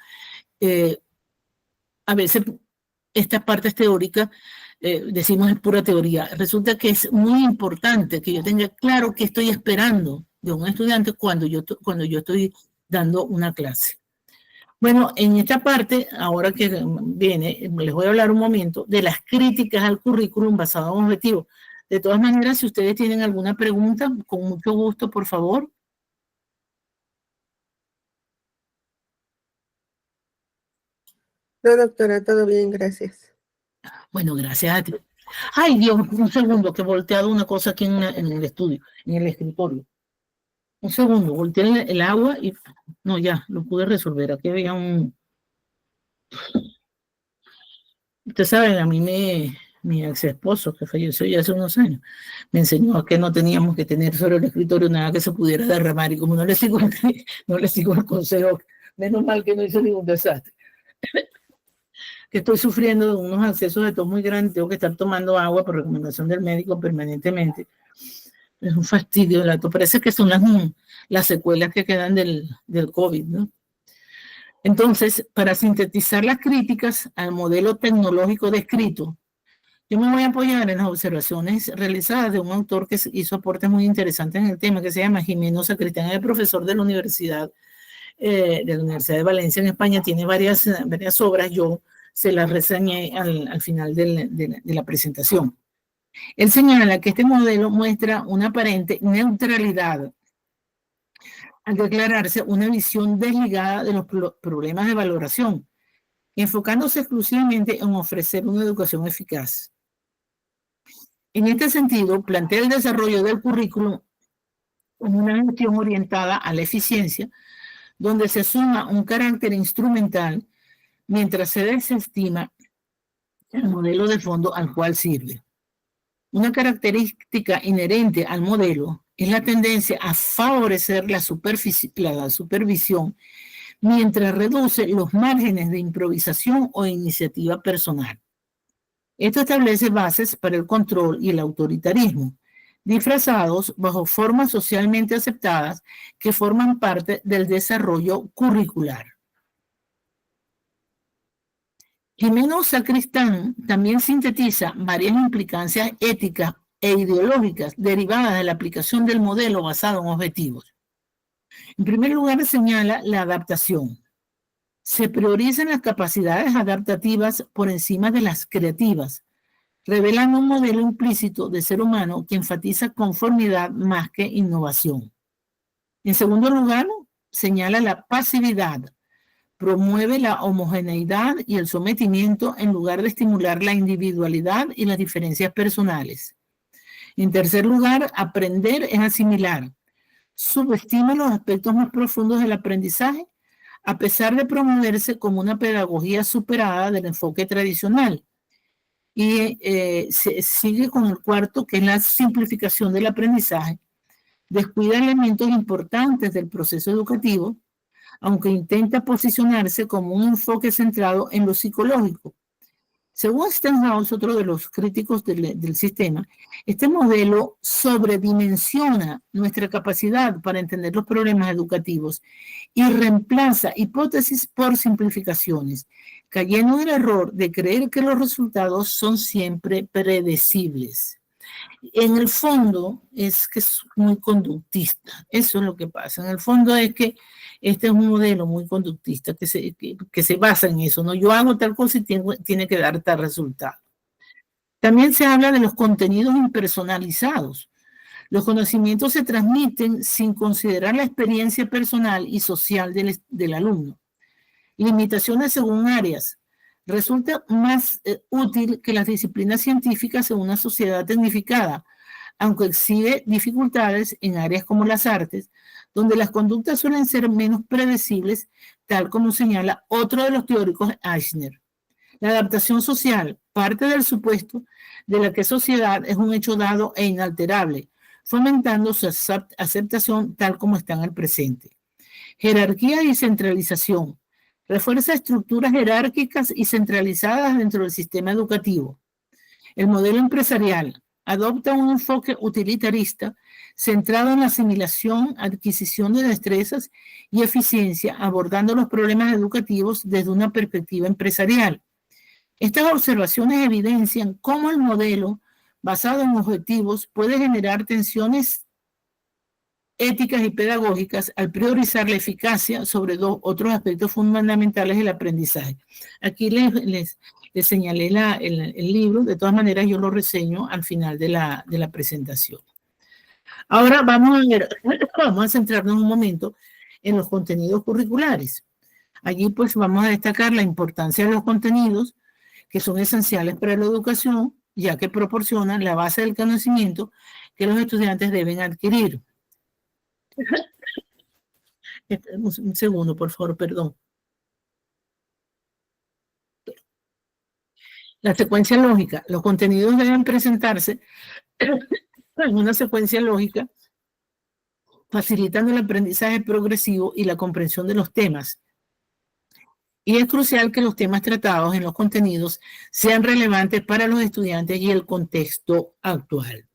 a veces estas partes teóricas decimos es pura teoría. Resulta que es muy importante que yo tenga claro qué estoy esperando de un estudiante cuando yo estoy dando una clase. Bueno, en esta parte, ahora que viene, les voy a hablar un momento de las críticas al currículum basado en objetivos. De todas maneras, si ustedes tienen alguna pregunta, con mucho gusto, por favor. No, doctora, todo bien, gracias. Bueno, gracias a ti. Ay, Dios, un segundo, que he volteado una cosa aquí en el estudio, en el escritorio. Un segundo, volteé el agua y no, ya, lo pude resolver. Aquí había Usted sabe, a mí mi ex esposo, que falleció ya hace unos años, me enseñó a que no teníamos que tener sobre el escritorio nada que se pudiera derramar, y como no le sigo el consejo, menos mal que no hice ningún desastre. Que estoy sufriendo de unos accesos de tos muy grandes, tengo que estar tomando agua por recomendación del médico permanentemente. Es un fastidio el acto. Parece que son las secuelas que quedan del COVID, ¿no? Entonces, para sintetizar las críticas al modelo tecnológico descrito, yo me voy a apoyar en las observaciones realizadas de un autor que hizo aportes muy interesantes en el tema, que se llama Jimeno Sacristán, es profesor de la Universidad de Valencia en España, tiene varias obras, yo se las reseñé al final de la presentación. Él señala que este modelo muestra una aparente neutralidad al declararse una visión desligada de los problemas de valoración, enfocándose exclusivamente en ofrecer una educación eficaz. En este sentido, plantea el desarrollo del currículum como una gestión orientada a la eficiencia, donde se suma un carácter instrumental mientras se desestima el modelo de fondo al cual sirve. Una característica inherente al modelo es la tendencia a favorecer la supervisión mientras reduce los márgenes de improvisación o iniciativa personal. Esto establece bases para el control y el autoritarismo, disfrazados bajo formas socialmente aceptadas que forman parte del desarrollo curricular. Jimeno Sacristán también sintetiza varias implicancias éticas e ideológicas derivadas de la aplicación del modelo basado en objetivos. En primer lugar, señala la adaptación. Se priorizan las capacidades adaptativas por encima de las creativas, revelan un modelo implícito de ser humano que enfatiza conformidad más que innovación. En segundo lugar, señala la pasividad, promueve la homogeneidad y el sometimiento en lugar de estimular la individualidad y las diferencias personales. En tercer lugar, aprender es asimilar. Subestima los aspectos más profundos del aprendizaje, a pesar de promoverse como una pedagogía superada del enfoque tradicional. Y se sigue con el cuarto, que es la simplificación del aprendizaje. Descuida elementos importantes del proceso educativo, aunque intenta posicionarse como un enfoque centrado en lo psicológico. Según Stenhouse, otro de los críticos del sistema, este modelo sobredimensiona nuestra capacidad para entender los problemas educativos y reemplaza hipótesis por simplificaciones, cayendo en el error de creer que los resultados son siempre predecibles. En el fondo es que es muy conductista, eso es lo que pasa. En el fondo es que este es un modelo muy conductista que se basa en eso, ¿no? Yo hago tal cosa y tiene que dar tal resultado. También se habla de los contenidos impersonalizados. Los conocimientos se transmiten sin considerar la experiencia personal y social del alumno. Limitaciones según áreas. Resulta más útil que las disciplinas científicas en una sociedad tecnificada, aunque exhibe dificultades en áreas como las artes, donde las conductas suelen ser menos predecibles, tal como señala otro de los teóricos, Eichner. La adaptación social parte del supuesto de la que sociedad es un hecho dado e inalterable, fomentando su aceptación tal como está en el presente. Jerarquía y centralización. Refuerza estructuras jerárquicas y centralizadas dentro del sistema educativo. El modelo empresarial adopta un enfoque utilitarista centrado en la asimilación, adquisición de destrezas y eficiencia, abordando los problemas educativos desde una perspectiva empresarial. Estas observaciones evidencian cómo el modelo basado en objetivos puede generar tensiones éticas y pedagógicas al priorizar la eficacia sobre otros aspectos fundamentales del aprendizaje. Aquí les señalé el libro, de todas maneras yo lo reseño al final de la presentación. Ahora vamos a centrarnos un momento en los contenidos curriculares. Allí pues vamos a destacar la importancia de los contenidos que son esenciales para la educación, ya que proporcionan la base del conocimiento que los estudiantes deben adquirir. Un segundo, por favor, perdón. La secuencia lógica. Los contenidos deben presentarse en una secuencia lógica, facilitando el aprendizaje progresivo y la comprensión de los temas. Y es crucial que los temas tratados en los contenidos sean relevantes para los estudiantes y el contexto actual.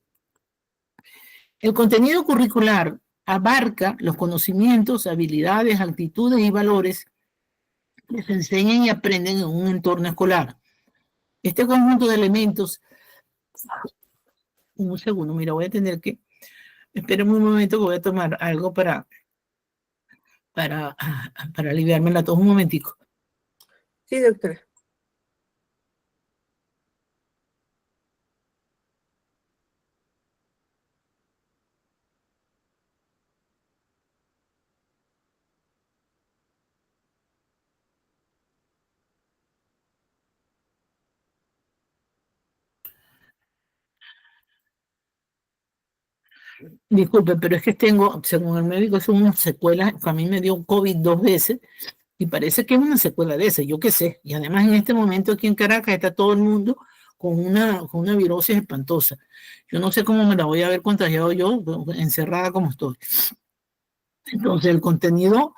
El contenido curricular abarca los conocimientos, habilidades, actitudes y valores que se enseñan y aprenden en un entorno escolar. Este conjunto de elementos, un segundo, mira, voy a tener que, espérenme un momento que voy a tomar algo para aliviarme la tos, un momentico. Sí, doctora. Disculpe, pero es que tengo, según el médico, son unas secuelas. A mí me dio COVID 2 veces y parece que es una secuela de esa, yo qué sé. Y además en este momento aquí en Caracas está todo el mundo con una virosis espantosa. Yo no sé cómo me la voy a haber contagiado yo, encerrada como estoy. Entonces el contenido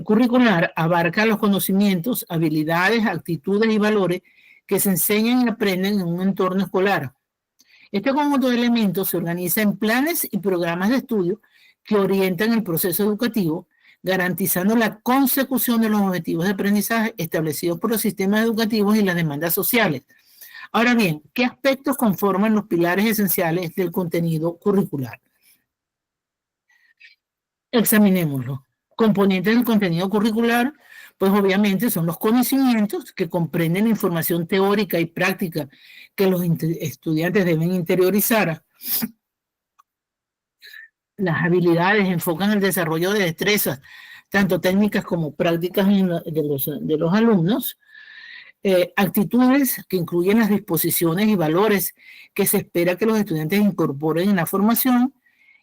curricular abarca los conocimientos, habilidades, actitudes y valores que se enseñan y aprenden en un entorno escolar. Este conjunto de elementos se organiza en planes y programas de estudio que orientan el proceso educativo, garantizando la consecución de los objetivos de aprendizaje establecidos por los sistemas educativos y las demandas sociales. Ahora bien, ¿qué aspectos conforman los pilares esenciales del contenido curricular? Examinémoslo. Componentes del contenido curricular Pues obviamente son los conocimientos que comprenden la información teórica y práctica que los estudiantes deben interiorizar. Las habilidades enfocan el desarrollo de destrezas, tanto técnicas como prácticas de los alumnos. Actitudes que incluyen las disposiciones y valores que se espera que los estudiantes incorporen en la formación,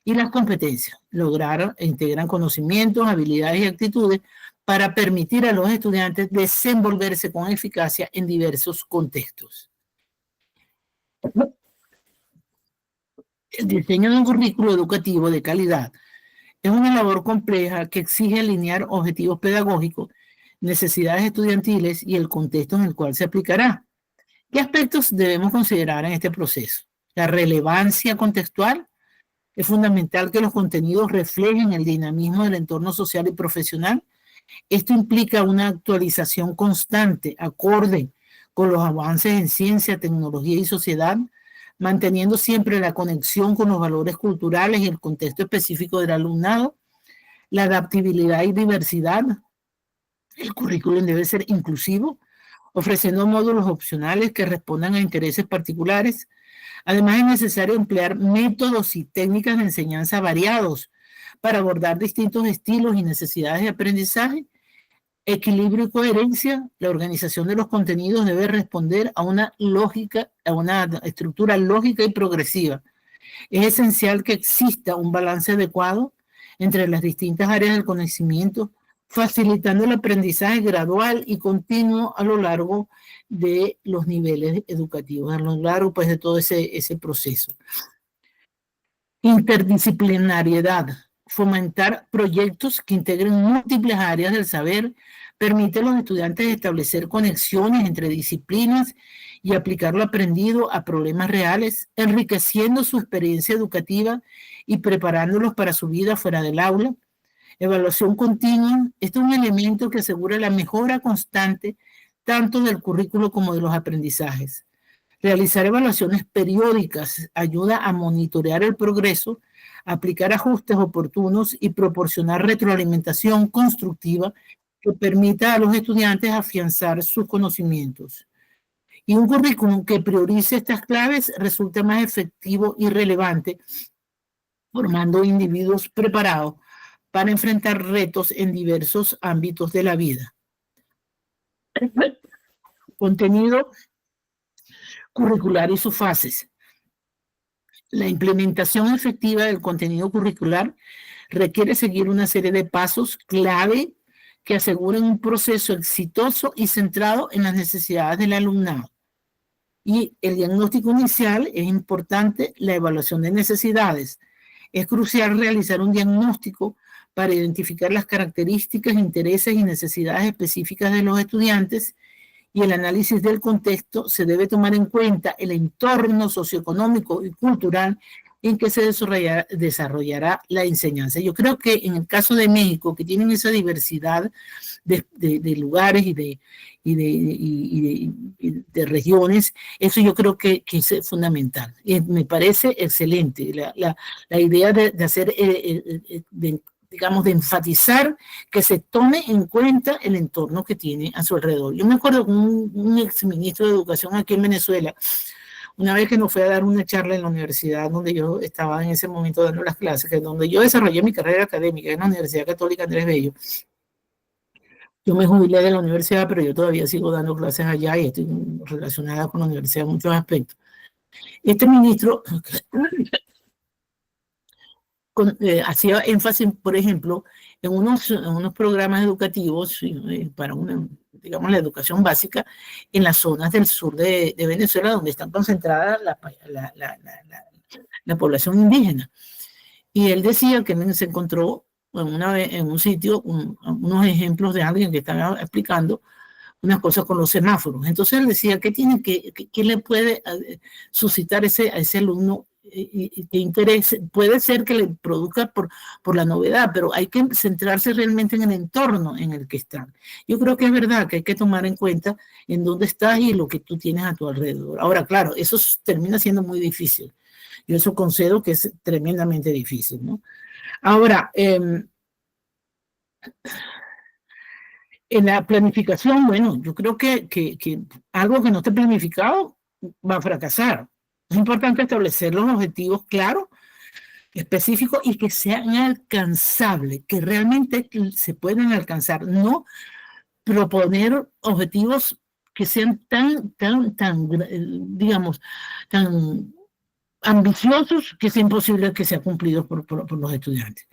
y las competencias. Lograr e integran conocimientos, habilidades y actitudes para permitir a los estudiantes desenvolverse con eficacia en diversos contextos. El diseño de un currículo educativo de calidad es una labor compleja que exige alinear objetivos pedagógicos, necesidades estudiantiles y el contexto en el cual se aplicará. ¿Qué aspectos debemos considerar en este proceso? La relevancia contextual. Es fundamental que los contenidos reflejen el dinamismo del entorno social y profesional. Esto implica una actualización constante, acorde con los avances en ciencia, tecnología y sociedad, manteniendo siempre la conexión con los valores culturales y el contexto específico del alumnado. La adaptabilidad y diversidad. El currículum debe ser inclusivo, ofreciendo módulos opcionales que respondan a intereses particulares. Además, es necesario emplear métodos y técnicas de enseñanza variados para abordar distintos estilos y necesidades de aprendizaje. Equilibrio y coherencia. La organización de los contenidos debe responder a una estructura lógica y progresiva. Es esencial que exista un balance adecuado entre las distintas áreas del conocimiento, facilitando el aprendizaje gradual y continuo a lo largo de los niveles educativos, a lo largo pues de todo ese proceso. Interdisciplinariedad. Fomentar proyectos que integren múltiples áreas del saber, permite a los estudiantes establecer conexiones entre disciplinas y aplicar lo aprendido a problemas reales, enriqueciendo su experiencia educativa y preparándolos para su vida fuera del aula. Evaluación continua. Este es un elemento que asegura la mejora constante tanto del currículo como de los aprendizajes. Realizar evaluaciones periódicas ayuda a monitorear el progreso, aplicar ajustes oportunos y proporcionar retroalimentación constructiva que permita a los estudiantes afianzar sus conocimientos. Y un currículum que priorice estas claves resulta más efectivo y relevante, formando individuos preparados para enfrentar retos en diversos ámbitos de la vida. Contenido curricular y sus fases. La implementación efectiva del contenido curricular requiere seguir una serie de pasos clave que aseguren un proceso exitoso y centrado en las necesidades del alumnado. Y el diagnóstico inicial es importante, la evaluación de necesidades. Es crucial realizar un diagnóstico para identificar las características, intereses y necesidades específicas de los estudiantes, y el análisis del contexto se debe tomar en cuenta el entorno socioeconómico y cultural en que se desarrollará la enseñanza. Yo creo que en el caso de México, que tienen esa diversidad de lugares y de regiones, eso yo creo que es fundamental. Y me parece excelente la idea de hacer, digamos, de enfatizar que se tome en cuenta el entorno que tiene a su alrededor. Yo me acuerdo con un exministro de Educación aquí en Venezuela, una vez que nos fue a dar una charla en la universidad donde yo estaba en ese momento dando las clases, que es donde yo desarrollé mi carrera académica en la Universidad Católica Andrés Bello. Yo me jubilé de la universidad, pero yo todavía sigo dando clases allá y estoy relacionada con la universidad en muchos aspectos. Este ministro hacía énfasis, por ejemplo, en unos programas educativos para digamos, la educación básica en las zonas del sur de Venezuela, donde están concentradas la población indígena. Y él decía que se encontró en un sitio unos ejemplos de alguien que estaba explicando unas cosas con los semáforos. Entonces él decía, ¿qué le puede suscitar a ese alumno? ¿Qué interés? Puede ser que le produzca por la novedad, pero hay que centrarse realmente en el entorno en el que están. Yo creo que es verdad que hay que tomar en cuenta en dónde estás y lo que tú tienes a tu alrededor. Ahora, claro, eso termina siendo muy difícil. Yo eso concedo que es tremendamente difícil, ¿no? Ahora, En la planificación, bueno, yo creo que algo que no esté planificado va a fracasar. Es importante establecer los objetivos claros, específicos y que sean alcanzables, que realmente se puedan alcanzar, no proponer objetivos que sean digamos, tan ambiciosos que sea imposible que sea cumplido por los estudiantes.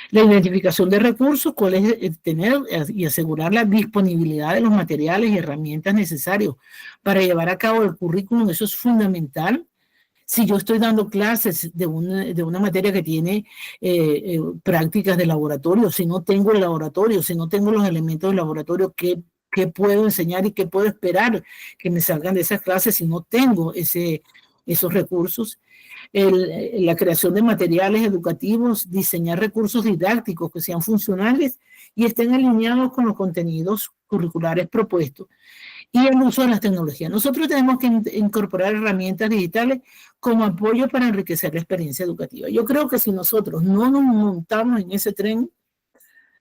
La identificación de recursos, cuál es tener y asegurar la disponibilidad de los materiales y herramientas necesarios para llevar a cabo el currículum, eso es fundamental. Si yo estoy dando clases de una materia que tiene prácticas de laboratorio, si no tengo el laboratorio, si no tengo los elementos del laboratorio, ¿qué puedo enseñar y qué puedo esperar que me salgan de esas clases si no tengo esos recursos? La creación de materiales educativos, diseñar recursos didácticos que sean funcionales y estén alineados con los contenidos curriculares propuestos y el uso de las tecnologías. Nosotros tenemos que incorporar herramientas digitales como apoyo para enriquecer la experiencia educativa. Yo creo que si nosotros no nos montamos en ese tren,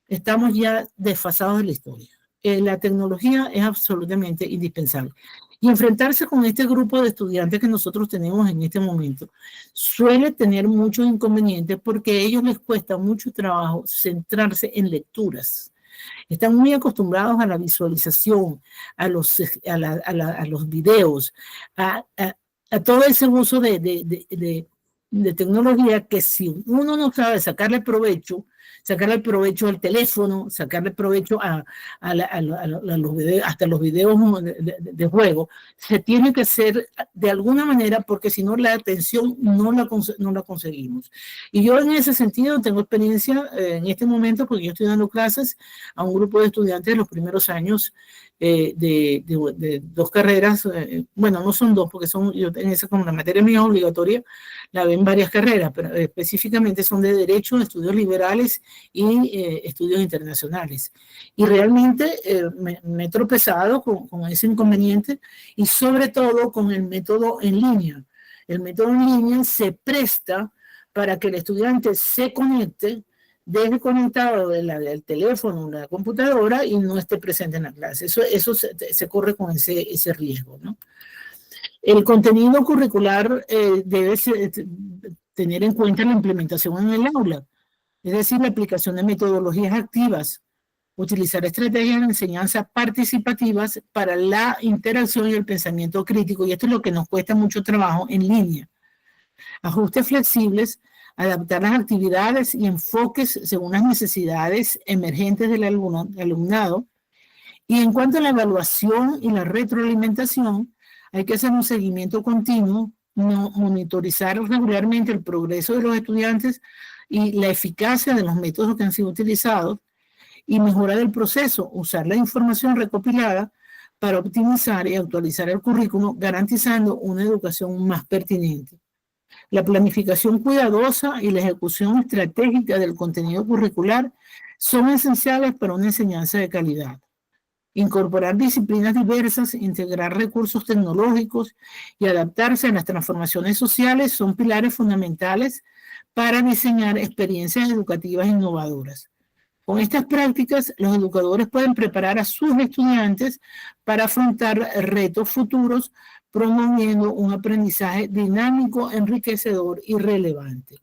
estamos ya desfasados de la historia. La tecnología es absolutamente indispensable. Y enfrentarse con este grupo de estudiantes que nosotros tenemos en este momento suele tener muchos inconvenientes porque a ellos les cuesta mucho trabajo centrarse en lecturas. Están muy acostumbrados a la visualización, a los videos, a todo ese uso de tecnología que si uno no sabe sacarle provecho al teléfono, sacarle provecho a los videos, hasta los videos de juego, se tiene que hacer de alguna manera porque si no la atención no la conseguimos. Y yo en ese sentido tengo experiencia en este momento porque yo estoy dando clases a un grupo de estudiantes de los primeros años de dos carreras, bueno, no son dos porque yo en esa como la materia mía es obligatoria, la ven varias carreras, pero específicamente son de Derecho, Estudios Liberales y Estudios Internacionales. Y realmente me he tropezado con ese inconveniente y sobre todo con el método en línea. El método en línea se presta para que el estudiante se conecte, deje conectado del teléfono o la computadora y no esté presente en la clase. Eso se corre con ese riesgo, ¿no? El contenido curricular debe tener en cuenta la implementación en el aula, es decir, la aplicación de metodologías activas, utilizar estrategias de enseñanza participativas para la interacción y el pensamiento crítico, y esto es lo que nos cuesta mucho trabajo en línea. Ajustes flexibles, adaptar las actividades y enfoques según las necesidades emergentes del alumnado. Y en cuanto a la evaluación y la retroalimentación, hay que hacer un seguimiento continuo, monitorizar regularmente el progreso de los estudiantes y la eficacia de los métodos que han sido utilizados y mejorar el proceso, usar la información recopilada para optimizar y actualizar el currículo, garantizando una educación más pertinente. La planificación cuidadosa y la ejecución estratégica del contenido curricular son esenciales para una enseñanza de calidad. Incorporar disciplinas diversas, integrar recursos tecnológicos y adaptarse a las transformaciones sociales son pilares fundamentales para diseñar experiencias educativas innovadoras. Con estas prácticas, los educadores pueden preparar a sus estudiantes para afrontar retos futuros, promoviendo un aprendizaje dinámico, enriquecedor y relevante.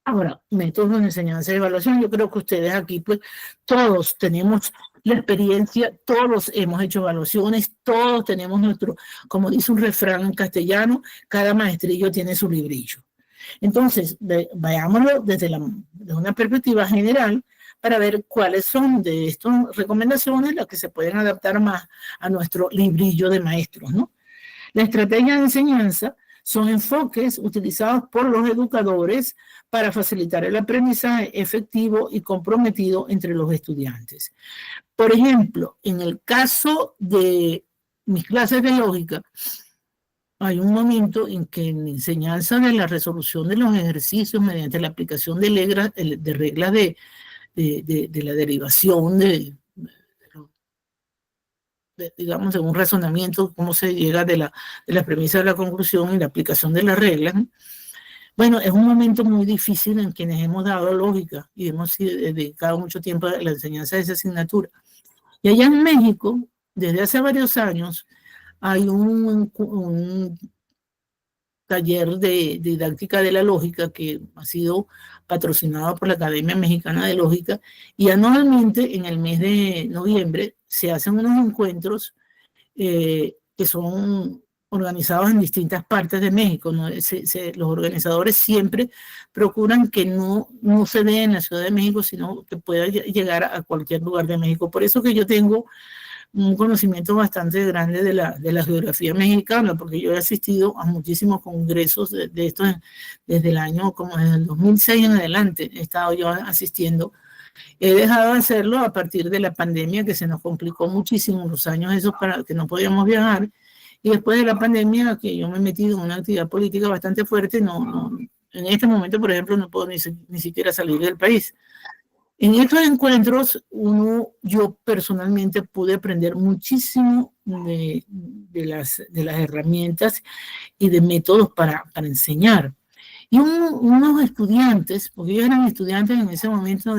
Ahora, métodos de enseñanza y evaluación. Yo creo que ustedes aquí, pues, todos tenemos la experiencia, todos hemos hecho evaluaciones, todos tenemos como dice un refrán en castellano, cada maestrillo tiene su librillo. Entonces, veámoslo desde una perspectiva general para ver cuáles son de estas recomendaciones las que se pueden adaptar más a nuestro librillo de maestros, ¿no? La estrategia de enseñanza son enfoques utilizados por los educadores para facilitar el aprendizaje efectivo y comprometido entre los estudiantes. Por ejemplo, en el caso de mis clases de lógica, hay un momento en que en la enseñanza de la resolución de los ejercicios mediante la aplicación de reglas de la derivación digamos, de un razonamiento, cómo se llega de la premisa a la conclusión y la aplicación de las reglas, ¿no? Bueno, es un momento muy difícil en quienes hemos dado lógica y hemos dedicado mucho tiempo a la enseñanza de esa asignatura. Y allá en México, desde hace varios años, hay un taller de didáctica de la lógica que ha sido patrocinado por la Academia Mexicana de Lógica, y anualmente en el mes de noviembre se hacen unos encuentros que son organizados en distintas partes de México, ¿no? Los organizadores siempre procuran que no se dé en la Ciudad de México, sino que pueda llegar a cualquier lugar de México. Por eso que yo tengo un conocimiento bastante grande de la geografía mexicana, porque yo he asistido a muchísimos congresos de estos desde el año, como desde el 2006 en adelante, he estado yo asistiendo. He dejado de hacerlo a partir de la pandemia, que se nos complicó muchísimo los años esos para que no podíamos viajar, y después de la pandemia que yo me he metido en una actividad política bastante fuerte, en este momento, por ejemplo, no puedo ni siquiera salir del país. En estos encuentros, yo personalmente pude aprender muchísimo de las herramientas y de métodos para enseñar. Y unos estudiantes, porque ellos eran estudiantes en ese momento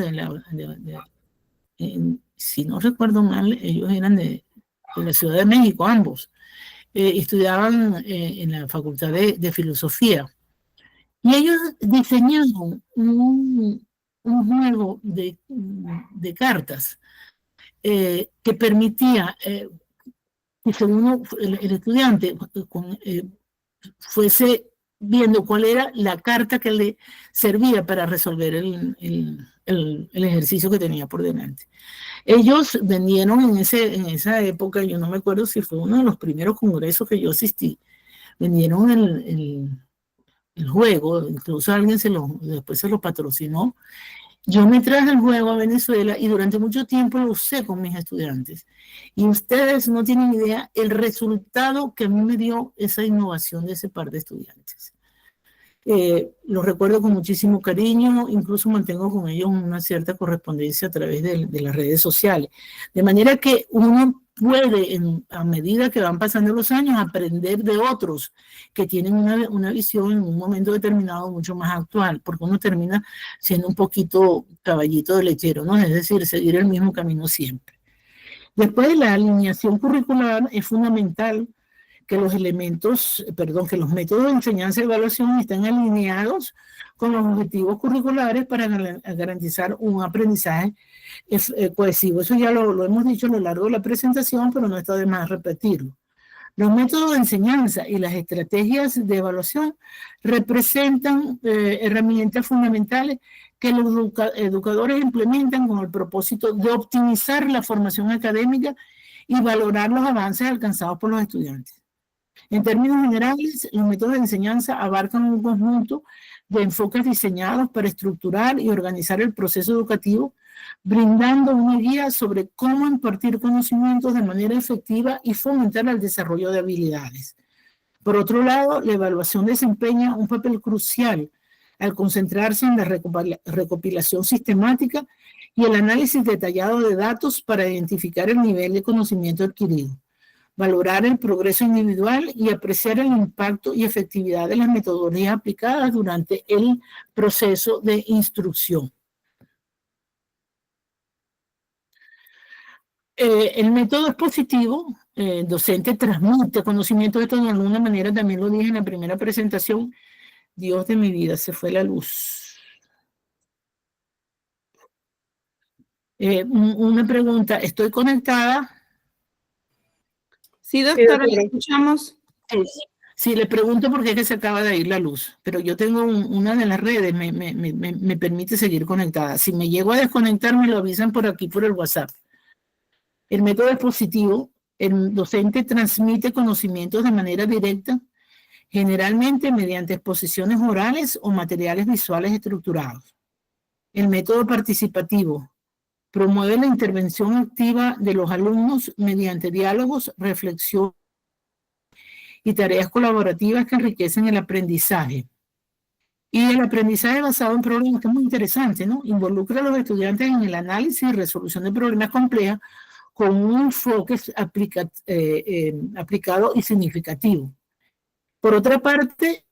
si no recuerdo mal, ellos eran de la Ciudad de México, ambos. Estudiaban en la Facultad de Filosofía. Y ellos diseñaron un juego de cartas que permitía que según el estudiante fuese viendo cuál era la carta que le servía para resolver el ejercicio que tenía por delante. Ellos vendieron en esa época, yo no me acuerdo si fue uno de los primeros congresos que yo asistí, vendieron el juego, incluso alguien después se lo patrocinó. Yo me traje el juego a Venezuela y durante mucho tiempo lo usé con mis estudiantes. Y ustedes no tienen idea el resultado que a mí me dio esa innovación de ese par de estudiantes. Los recuerdo con muchísimo cariño, incluso mantengo con ellos una cierta correspondencia a través de las redes sociales. De manera que uno puede, a medida que van pasando los años, aprender de otros que tienen una visión en un momento determinado mucho más actual, porque uno termina siendo un poquito caballito de lechero, ¿no? Es decir, seguir el mismo camino siempre. Después, la alineación curricular es fundamental que los métodos de enseñanza y evaluación estén alineados con los objetivos curriculares para garantizar un aprendizaje cohesivo. Eso ya lo hemos dicho a lo largo de la presentación, pero no está de más repetirlo. Los métodos de enseñanza y las estrategias de evaluación representan herramientas fundamentales que los educadores implementan con el propósito de optimizar la formación académica y valorar los avances alcanzados por los estudiantes. En términos generales, los métodos de enseñanza abarcan un conjunto de enfoques diseñados para estructurar y organizar el proceso educativo, brindando una guía sobre cómo impartir conocimientos de manera efectiva y fomentar el desarrollo de habilidades. Por otro lado, la evaluación desempeña un papel crucial al concentrarse en la recopilación sistemática y el análisis detallado de datos para identificar el nivel de conocimiento adquirido, valorar el progreso individual y apreciar el impacto y efectividad de las metodologías aplicadas durante el proceso de instrucción. El método expositivo, el docente transmite conocimiento. Esto de alguna manera también lo dije en la primera presentación. Dios de mi vida, se fue la luz. Una pregunta, ¿estoy conectada? Sí, doctora, le escuchamos. Sí, le pregunto por qué es que se acaba de ir la luz, pero yo tengo una de las redes, me permite seguir conectada. Si me llego a desconectar, me lo avisan por aquí, por el WhatsApp. El método expositivo, el docente transmite conocimientos de manera directa, generalmente mediante exposiciones orales o materiales visuales estructurados. El método participativo promueve la intervención activa de los alumnos mediante diálogos, reflexión y tareas colaborativas que enriquecen el aprendizaje. Y el aprendizaje basado en problemas, que es muy interesante, ¿no? Involucra a los estudiantes en el análisis y resolución de problemas complejos con un enfoque aplicado y significativo. Por otra parte,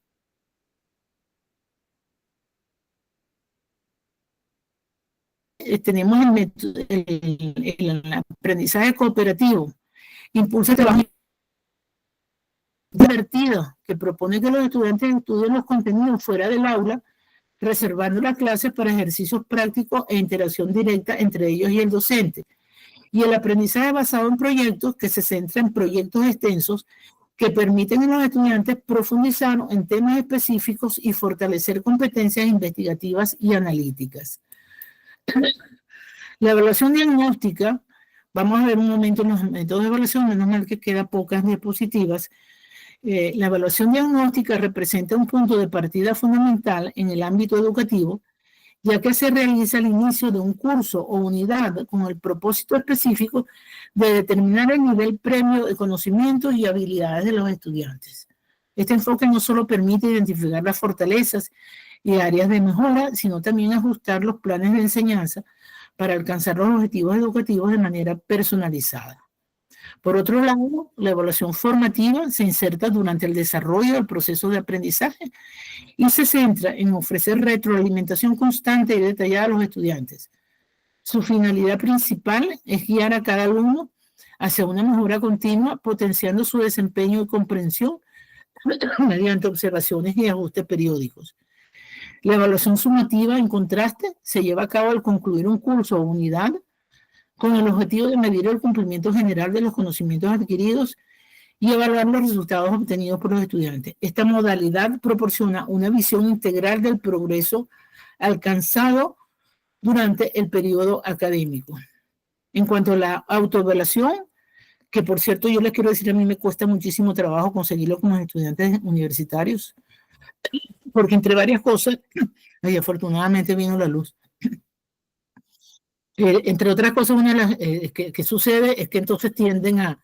tenemos el aprendizaje cooperativo, impulsa el trabajo divertido, que propone que los estudiantes estudien los contenidos fuera del aula, reservando las clases para ejercicios prácticos e interacción directa entre ellos y el docente. Y el aprendizaje basado en proyectos, que se centra en proyectos extensos que permiten a los estudiantes profundizar en temas específicos y fortalecer competencias investigativas y analíticas. La evaluación diagnóstica, vamos a ver un momento los métodos de evaluación, menos mal que quedan pocas diapositivas. La evaluación diagnóstica representa un punto de partida fundamental en el ámbito educativo, ya que se realiza al inicio de un curso o unidad con el propósito específico de determinar el nivel previo de conocimientos y habilidades de los estudiantes. Este enfoque no solo permite identificar las fortalezas y áreas de mejora, sino también ajustar los planes de enseñanza para alcanzar los objetivos educativos de manera personalizada. Por otro lado, la evaluación formativa se inserta durante el desarrollo del proceso de aprendizaje y se centra en ofrecer retroalimentación constante y detallada a los estudiantes. Su finalidad principal es guiar a cada alumno hacia una mejora continua, potenciando su desempeño y comprensión mediante observaciones y ajustes periódicos. La evaluación sumativa, en contraste, se lleva a cabo al concluir un curso o unidad con el objetivo de medir el cumplimiento general de los conocimientos adquiridos y evaluar los resultados obtenidos por los estudiantes. Esta modalidad proporciona una visión integral del progreso alcanzado durante el periodo académico. En cuanto a la autoevaluación, que por cierto yo les quiero decir, a mí me cuesta muchísimo trabajo conseguirlo con los estudiantes universitarios, porque entre varias cosas, y afortunadamente vino la luz. Entre otras cosas, una de las que sucede es que entonces tienden a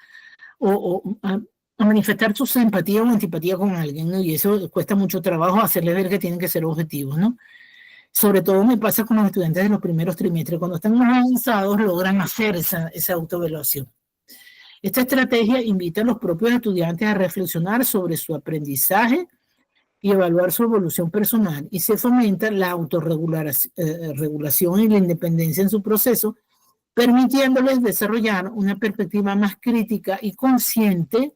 manifestar su simpatía o antipatía con alguien, ¿no? Y eso cuesta mucho trabajo hacerles ver que tienen que ser objetivos, ¿no? Sobre todo me pasa con los estudiantes de los primeros trimestres. Cuando están más avanzados logran hacer esa autoevaluación. Esta estrategia invita a los propios estudiantes a reflexionar sobre su aprendizaje y evaluar su evolución personal, y se fomenta la autorregulación y la independencia en su proceso, permitiéndoles desarrollar una perspectiva más crítica y consciente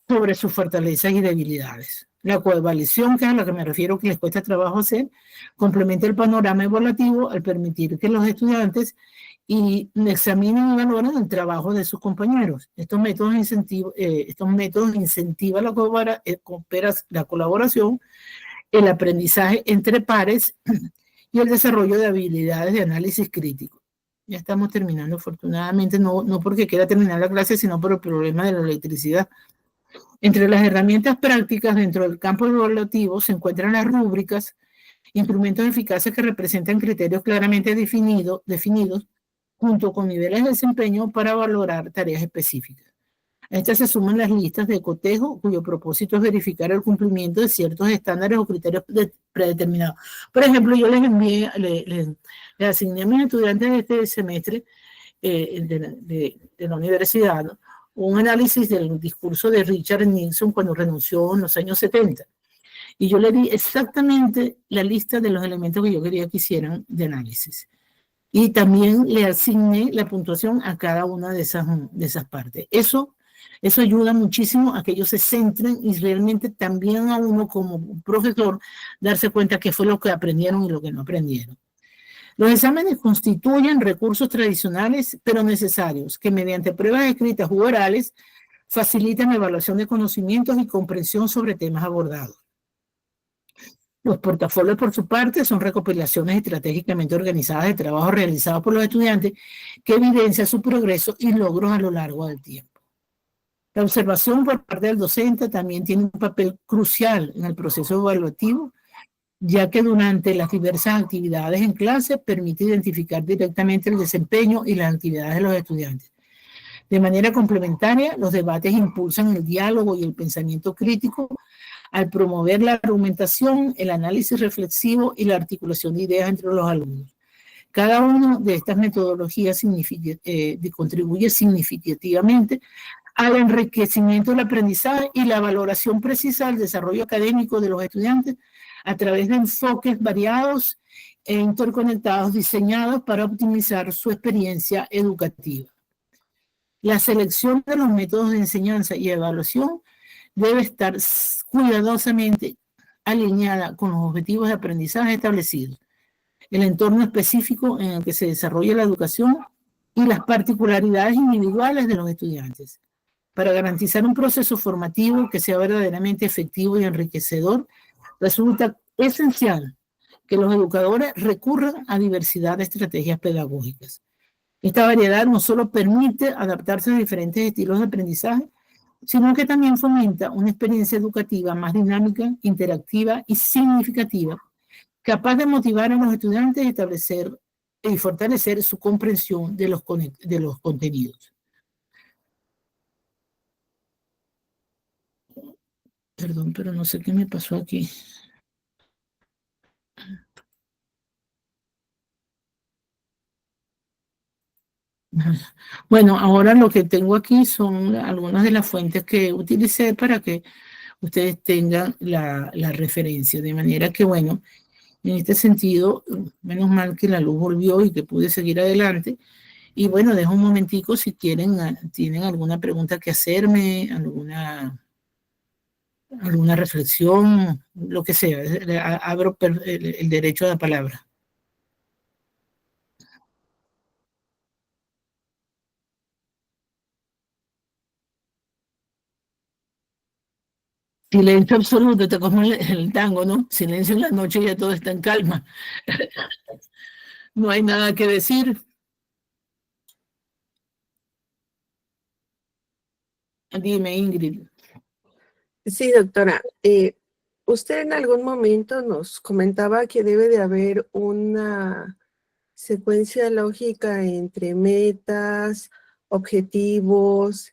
sobre sus fortalezas y debilidades. La coevaluación, que es a la que me refiero que les cuesta trabajo hacer, complementa el panorama evaluativo al permitir que los estudiantes examinen y valoren el trabajo de sus compañeros. Estos métodos incentivan la colaboración, el aprendizaje entre pares y el desarrollo de habilidades de análisis crítico. Ya estamos terminando, afortunadamente, no porque quiera terminar la clase, sino por el problema de la electricidad. Entre las herramientas prácticas dentro del campo evaluativo se encuentran las rúbricas, instrumentos eficaces que representan criterios claramente definidos, junto con niveles de desempeño para valorar tareas específicas. A estas se suman las listas de cotejo, cuyo propósito es verificar el cumplimiento de ciertos estándares o criterios predeterminados. Por ejemplo, yo les asigné a mis estudiantes de este semestre de la universidad, ¿no?, un análisis del discurso de Richard Nixon cuando renunció en los años 70. Y yo le di exactamente la lista de los elementos que yo quería que hicieran de análisis. Y también le asigné la puntuación a cada una de esas partes. Eso ayuda muchísimo a que ellos se centren y realmente también a uno como profesor darse cuenta qué fue lo que aprendieron y lo que no aprendieron. Los exámenes constituyen recursos tradicionales pero necesarios que mediante pruebas escritas u orales facilitan la evaluación de conocimientos y comprensión sobre temas abordados. Los portafolios, por su parte, son recopilaciones estratégicamente organizadas de trabajos realizados por los estudiantes que evidencian su progreso y logros a lo largo del tiempo. La observación por parte del docente también tiene un papel crucial en el proceso evaluativo, ya que durante las diversas actividades en clase permite identificar directamente el desempeño y las actividades de los estudiantes. De manera complementaria, los debates impulsan el diálogo y el pensamiento crítico al promover la argumentación, el análisis reflexivo y la articulación de ideas entre los alumnos. Cada una de estas metodologías contribuye significativamente al enriquecimiento del aprendizaje y la valoración precisa del desarrollo académico de los estudiantes a través de enfoques variados e interconectados diseñados para optimizar su experiencia educativa. La selección de los métodos de enseñanza y evaluación debe estar cuidadosamente alineada con los objetivos de aprendizaje establecidos, el entorno específico en el que se desarrolla la educación y las particularidades individuales de los estudiantes. Para garantizar un proceso formativo que sea verdaderamente efectivo y enriquecedor, resulta esencial que los educadores recurran a diversidad de estrategias pedagógicas. Esta variedad no solo permite adaptarse a diferentes estilos de aprendizaje, sino que también fomenta una experiencia educativa más dinámica, interactiva y significativa, capaz de motivar a los estudiantes a establecer y fortalecer su comprensión de los contenidos. Perdón, pero no sé qué me pasó aquí. Bueno, ahora lo que tengo aquí son algunas de las fuentes que utilicé para que ustedes tengan la referencia. De manera que, bueno, en este sentido, menos mal que la luz volvió y que pude seguir adelante. Y bueno, dejo un momentico si quieren, tienen alguna pregunta que hacerme, alguna reflexión, lo que sea. Abro el derecho a la palabra. Silencio absoluto, está como el tango, ¿no? Silencio en la noche y ya todo está en calma. No hay nada que decir. Dime, Ingrid. Sí, doctora. Usted en algún momento nos comentaba que debe de haber una secuencia lógica entre metas, objetivos,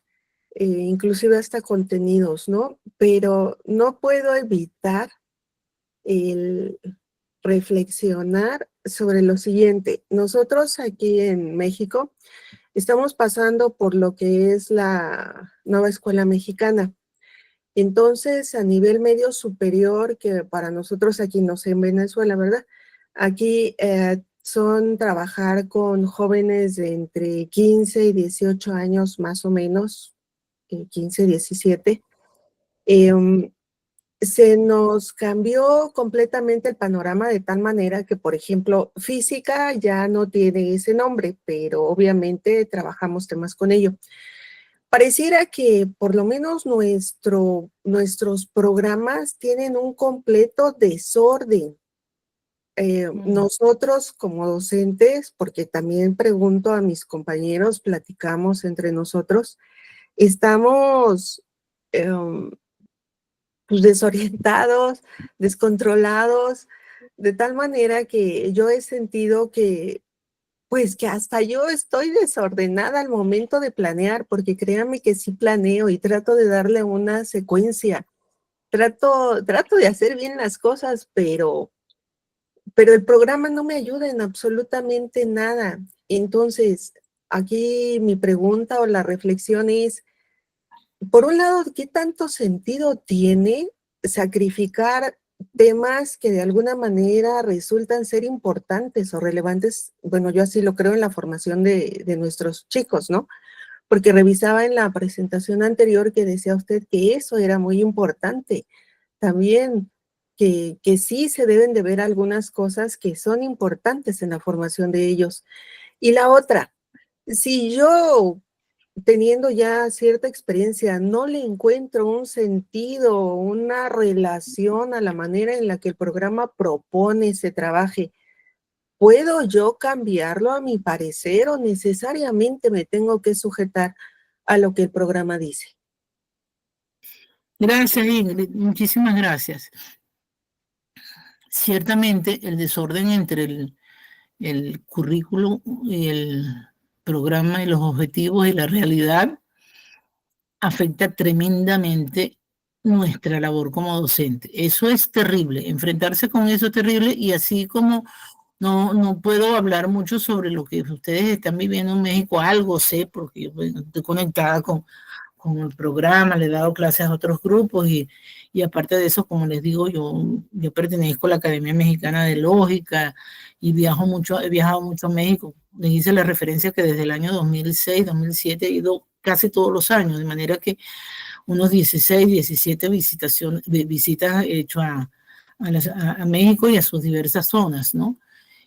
inclusive hasta contenidos, ¿no? Pero no puedo evitar el reflexionar sobre lo siguiente. Nosotros aquí en México estamos pasando por lo que es la nueva escuela mexicana. Entonces, a nivel medio superior, que para nosotros aquí no sé en Venezuela, ¿verdad? Aquí son trabajar con jóvenes de entre 15 y 18 años más o menos, 15, 17. Se nos cambió completamente el panorama de tal manera que, por ejemplo, física ya no tiene ese nombre, pero obviamente trabajamos temas con ello. Pareciera que por lo menos nuestros programas tienen un completo desorden. Nosotros como docentes, porque también pregunto a mis compañeros, platicamos entre nosotros, estamos pues desorientados, descontrolados, de tal manera que yo he sentido que pues que hasta yo estoy desordenada al momento de planear, porque créanme que sí planeo y trato de darle una secuencia. Trato de hacer bien las cosas, pero el programa no me ayuda en absolutamente nada. Entonces, aquí mi pregunta o la reflexión es, por un lado, ¿qué tanto sentido tiene sacrificar temas que de alguna manera resultan ser importantes o relevantes? Bueno, yo así lo creo en la formación de nuestros chicos, ¿no? Porque revisaba en la presentación anterior que decía usted que eso era muy importante. También que sí se deben de ver algunas cosas que son importantes en la formación de ellos. Y la otra, si yo teniendo ya cierta experiencia, no le encuentro un sentido, una relación a la manera en la que el programa propone se trabaje, ¿puedo yo cambiarlo a mi parecer o necesariamente me tengo que sujetar a lo que el programa dice? Gracias, Ingrid. Muchísimas gracias. Ciertamente, el desorden entre el currículo y el programa y los objetivos y la realidad afecta tremendamente nuestra labor como docente. Eso es terrible, enfrentarse con eso es terrible, y así como no puedo hablar mucho sobre lo que ustedes están viviendo en México, algo sé, porque yo estoy conectada con con el programa, le he dado clases a otros grupos y aparte de eso, como les digo, yo pertenezco a la Academia Mexicana de Lógica y he viajado mucho a México. Les hice la referencia que desde el año 2006, 2007 he ido casi todos los años, de manera que unos 16, 17 visitas he hecho a México y a sus diversas zonas, ¿no?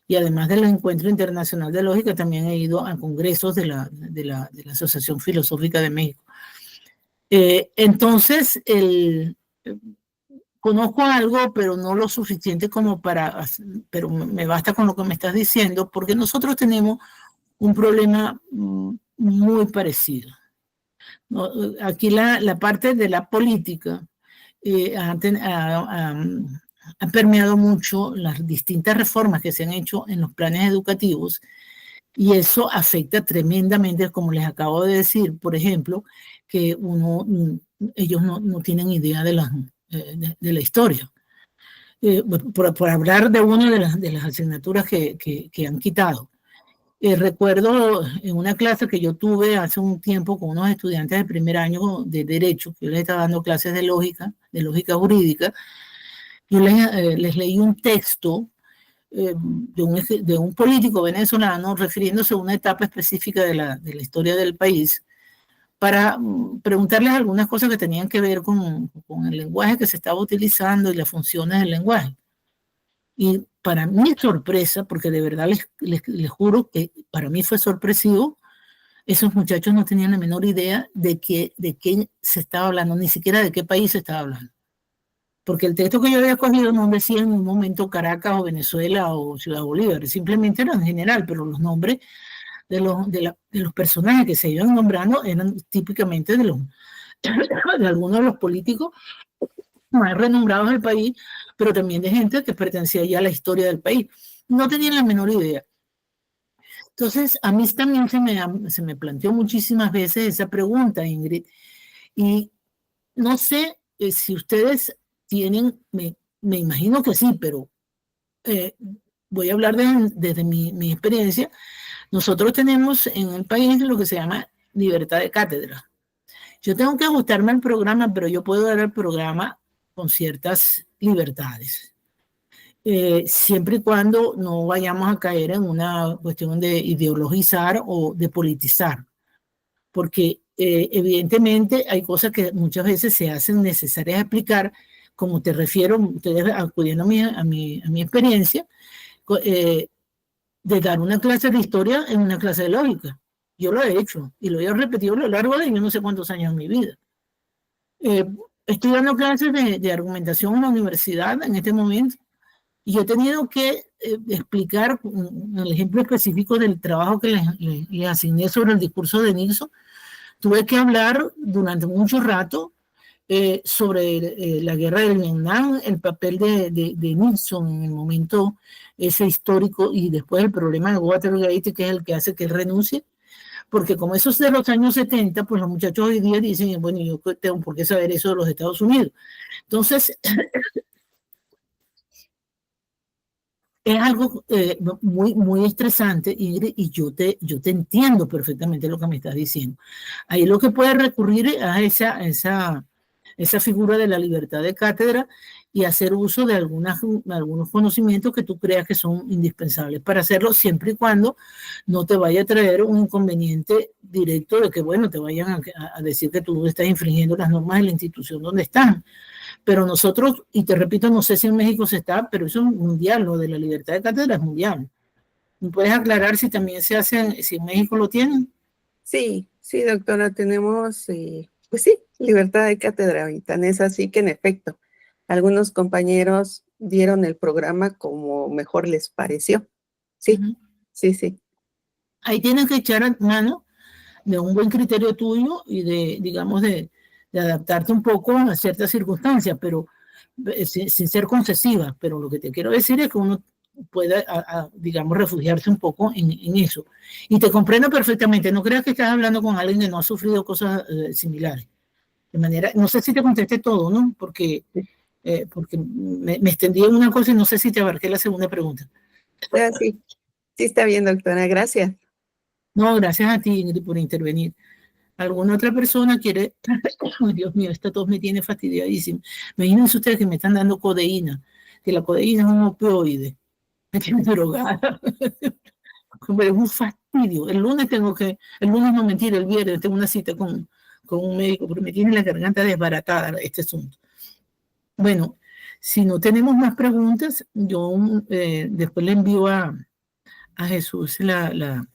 Y además del Encuentro Internacional de Lógica, también he ido a congresos de la Asociación Filosófica de México. Entonces, conozco algo, pero no lo suficiente como pero me basta con lo que me estás diciendo, porque nosotros tenemos un problema muy parecido. Aquí la parte de la política ha permeado mucho las distintas reformas que se han hecho en los planes educativos y eso afecta tremendamente, como les acabo de decir, por ejemplo, que ellos no tienen idea de la historia. Por hablar de una de las asignaturas que han quitado. Recuerdo en una clase que yo tuve hace un tiempo con unos estudiantes de primer año de Derecho, que yo les estaba dando clases de lógica jurídica, yo les leí un texto de un político venezolano refiriéndose a una etapa específica de la historia del país para preguntarles algunas cosas que tenían que ver con el lenguaje que se estaba utilizando y las funciones del lenguaje. Y para mi sorpresa, porque de verdad les juro que para mí fue sorpresivo, esos muchachos no tenían la menor idea de qué se estaba hablando, ni siquiera de qué país se estaba hablando. Porque el texto que yo había cogido no decía en un momento Caracas o Venezuela o Ciudad Bolívar, simplemente era en general, pero los nombres de los personajes que se iban nombrando eran típicamente de algunos de los políticos más renombrados del país, pero también de gente que pertenecía ya a la historia del país. No tenían la menor idea. Entonces, a mí también se me planteó muchísimas veces esa pregunta, Ingrid, y no sé si ustedes tienen, me imagino que sí, pero voy a hablar desde mi experiencia. Nosotros tenemos en el país lo que se llama libertad de cátedra. Yo tengo que ajustarme al programa, pero yo puedo dar el programa con ciertas libertades. Siempre y cuando no vayamos a caer en una cuestión de ideologizar o de politizar. Porque evidentemente hay cosas que muchas veces se hacen necesarias explicar, como te refiero, ustedes acudiendo a mi experiencia, de dar una clase de historia en una clase de lógica. Yo lo he hecho y lo he repetido a lo largo de yo no sé cuántos años de mi vida. Estoy dando clases de argumentación en la universidad en este momento y he tenido que explicar el ejemplo específico del trabajo que les asigné sobre el discurso de Nixon. Tuve que hablar durante mucho rato sobre la guerra del Vietnam, el papel de Nixon en el momento ese histórico y después el problema de Watergate, que es el que hace que él renuncie, porque como eso es de los años 70, pues los muchachos hoy día dicen, bueno, yo tengo por qué saber eso de los Estados Unidos. Entonces, es algo muy, muy estresante, Ingrid, y yo te entiendo perfectamente lo que me estás diciendo. Ahí lo que puedes recurrir es a esa figura de la libertad de cátedra y hacer uso de algunos conocimientos que tú creas que son indispensables para hacerlo, siempre y cuando no te vaya a traer un inconveniente directo de que, bueno, te vayan a decir que tú estás infringiendo las normas de la institución donde están. Pero nosotros, y te repito, no sé si en México se está, pero eso es mundial, lo de la libertad de cátedra es mundial. ¿Me puedes aclarar si también se hace, si en México lo tienen? Sí, doctora, tenemos, pues sí, libertad de cátedra ahorita. Es así que, en efecto, algunos compañeros dieron el programa como mejor les pareció. Sí, sí. Ahí tienes que echar mano de un buen criterio tuyo y digamos, de adaptarte un poco a ciertas circunstancias, pero sin ser concesiva. Pero lo que te quiero decir es que uno pueda, digamos, refugiarse un poco en eso. Y te comprendo perfectamente. No creas que estás hablando con alguien que no ha sufrido cosas similares. De manera, no sé si te contesté todo, ¿no? Porque me extendí en una cosa y no sé si te abarqué la segunda pregunta. Sí está bien, doctora. Gracias. No, gracias a ti, Ingrid, por intervenir. alguna otra persona quiere, oh, Dios mío, esta tos me tiene fastidiadísima. Imagínense ustedes que me están dando codeína, que la codeína es un opioide, me tiene drogada. Pero es un fastidio. El lunes no mentira, el viernes tengo una cita con un médico, porque me tiene la garganta desbaratada este asunto. Bueno, si no tenemos más preguntas, yo después le envío a Jesús la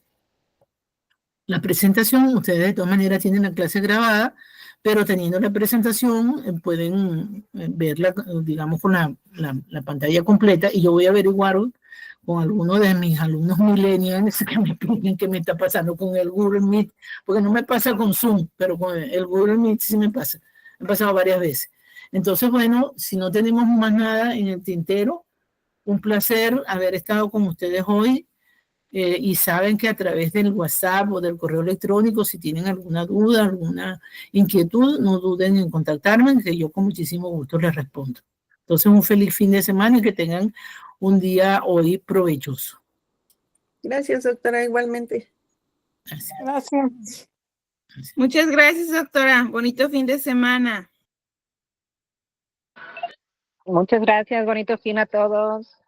presentación. Ustedes de todas maneras tienen la clase grabada, pero teniendo la presentación pueden verla, digamos, con la pantalla completa, y yo voy a averiguar con algunos de mis alumnos millennials que me expliquen qué me está pasando con el Google Meet, porque no me pasa con Zoom, pero con el Google Meet sí me pasa. Me ha pasado varias veces. Entonces, bueno, si no tenemos más nada en el tintero, un placer haber estado con ustedes hoy, y saben que a través del WhatsApp o del correo electrónico, si tienen alguna duda, alguna inquietud, no duden en contactarme, que yo con muchísimo gusto les respondo. Entonces, un feliz fin de semana y que tengan un día hoy provechoso. Gracias, doctora, igualmente. Gracias. Gracias. Muchas gracias, doctora. Bonito fin de semana. Muchas gracias, bonito fin a todos.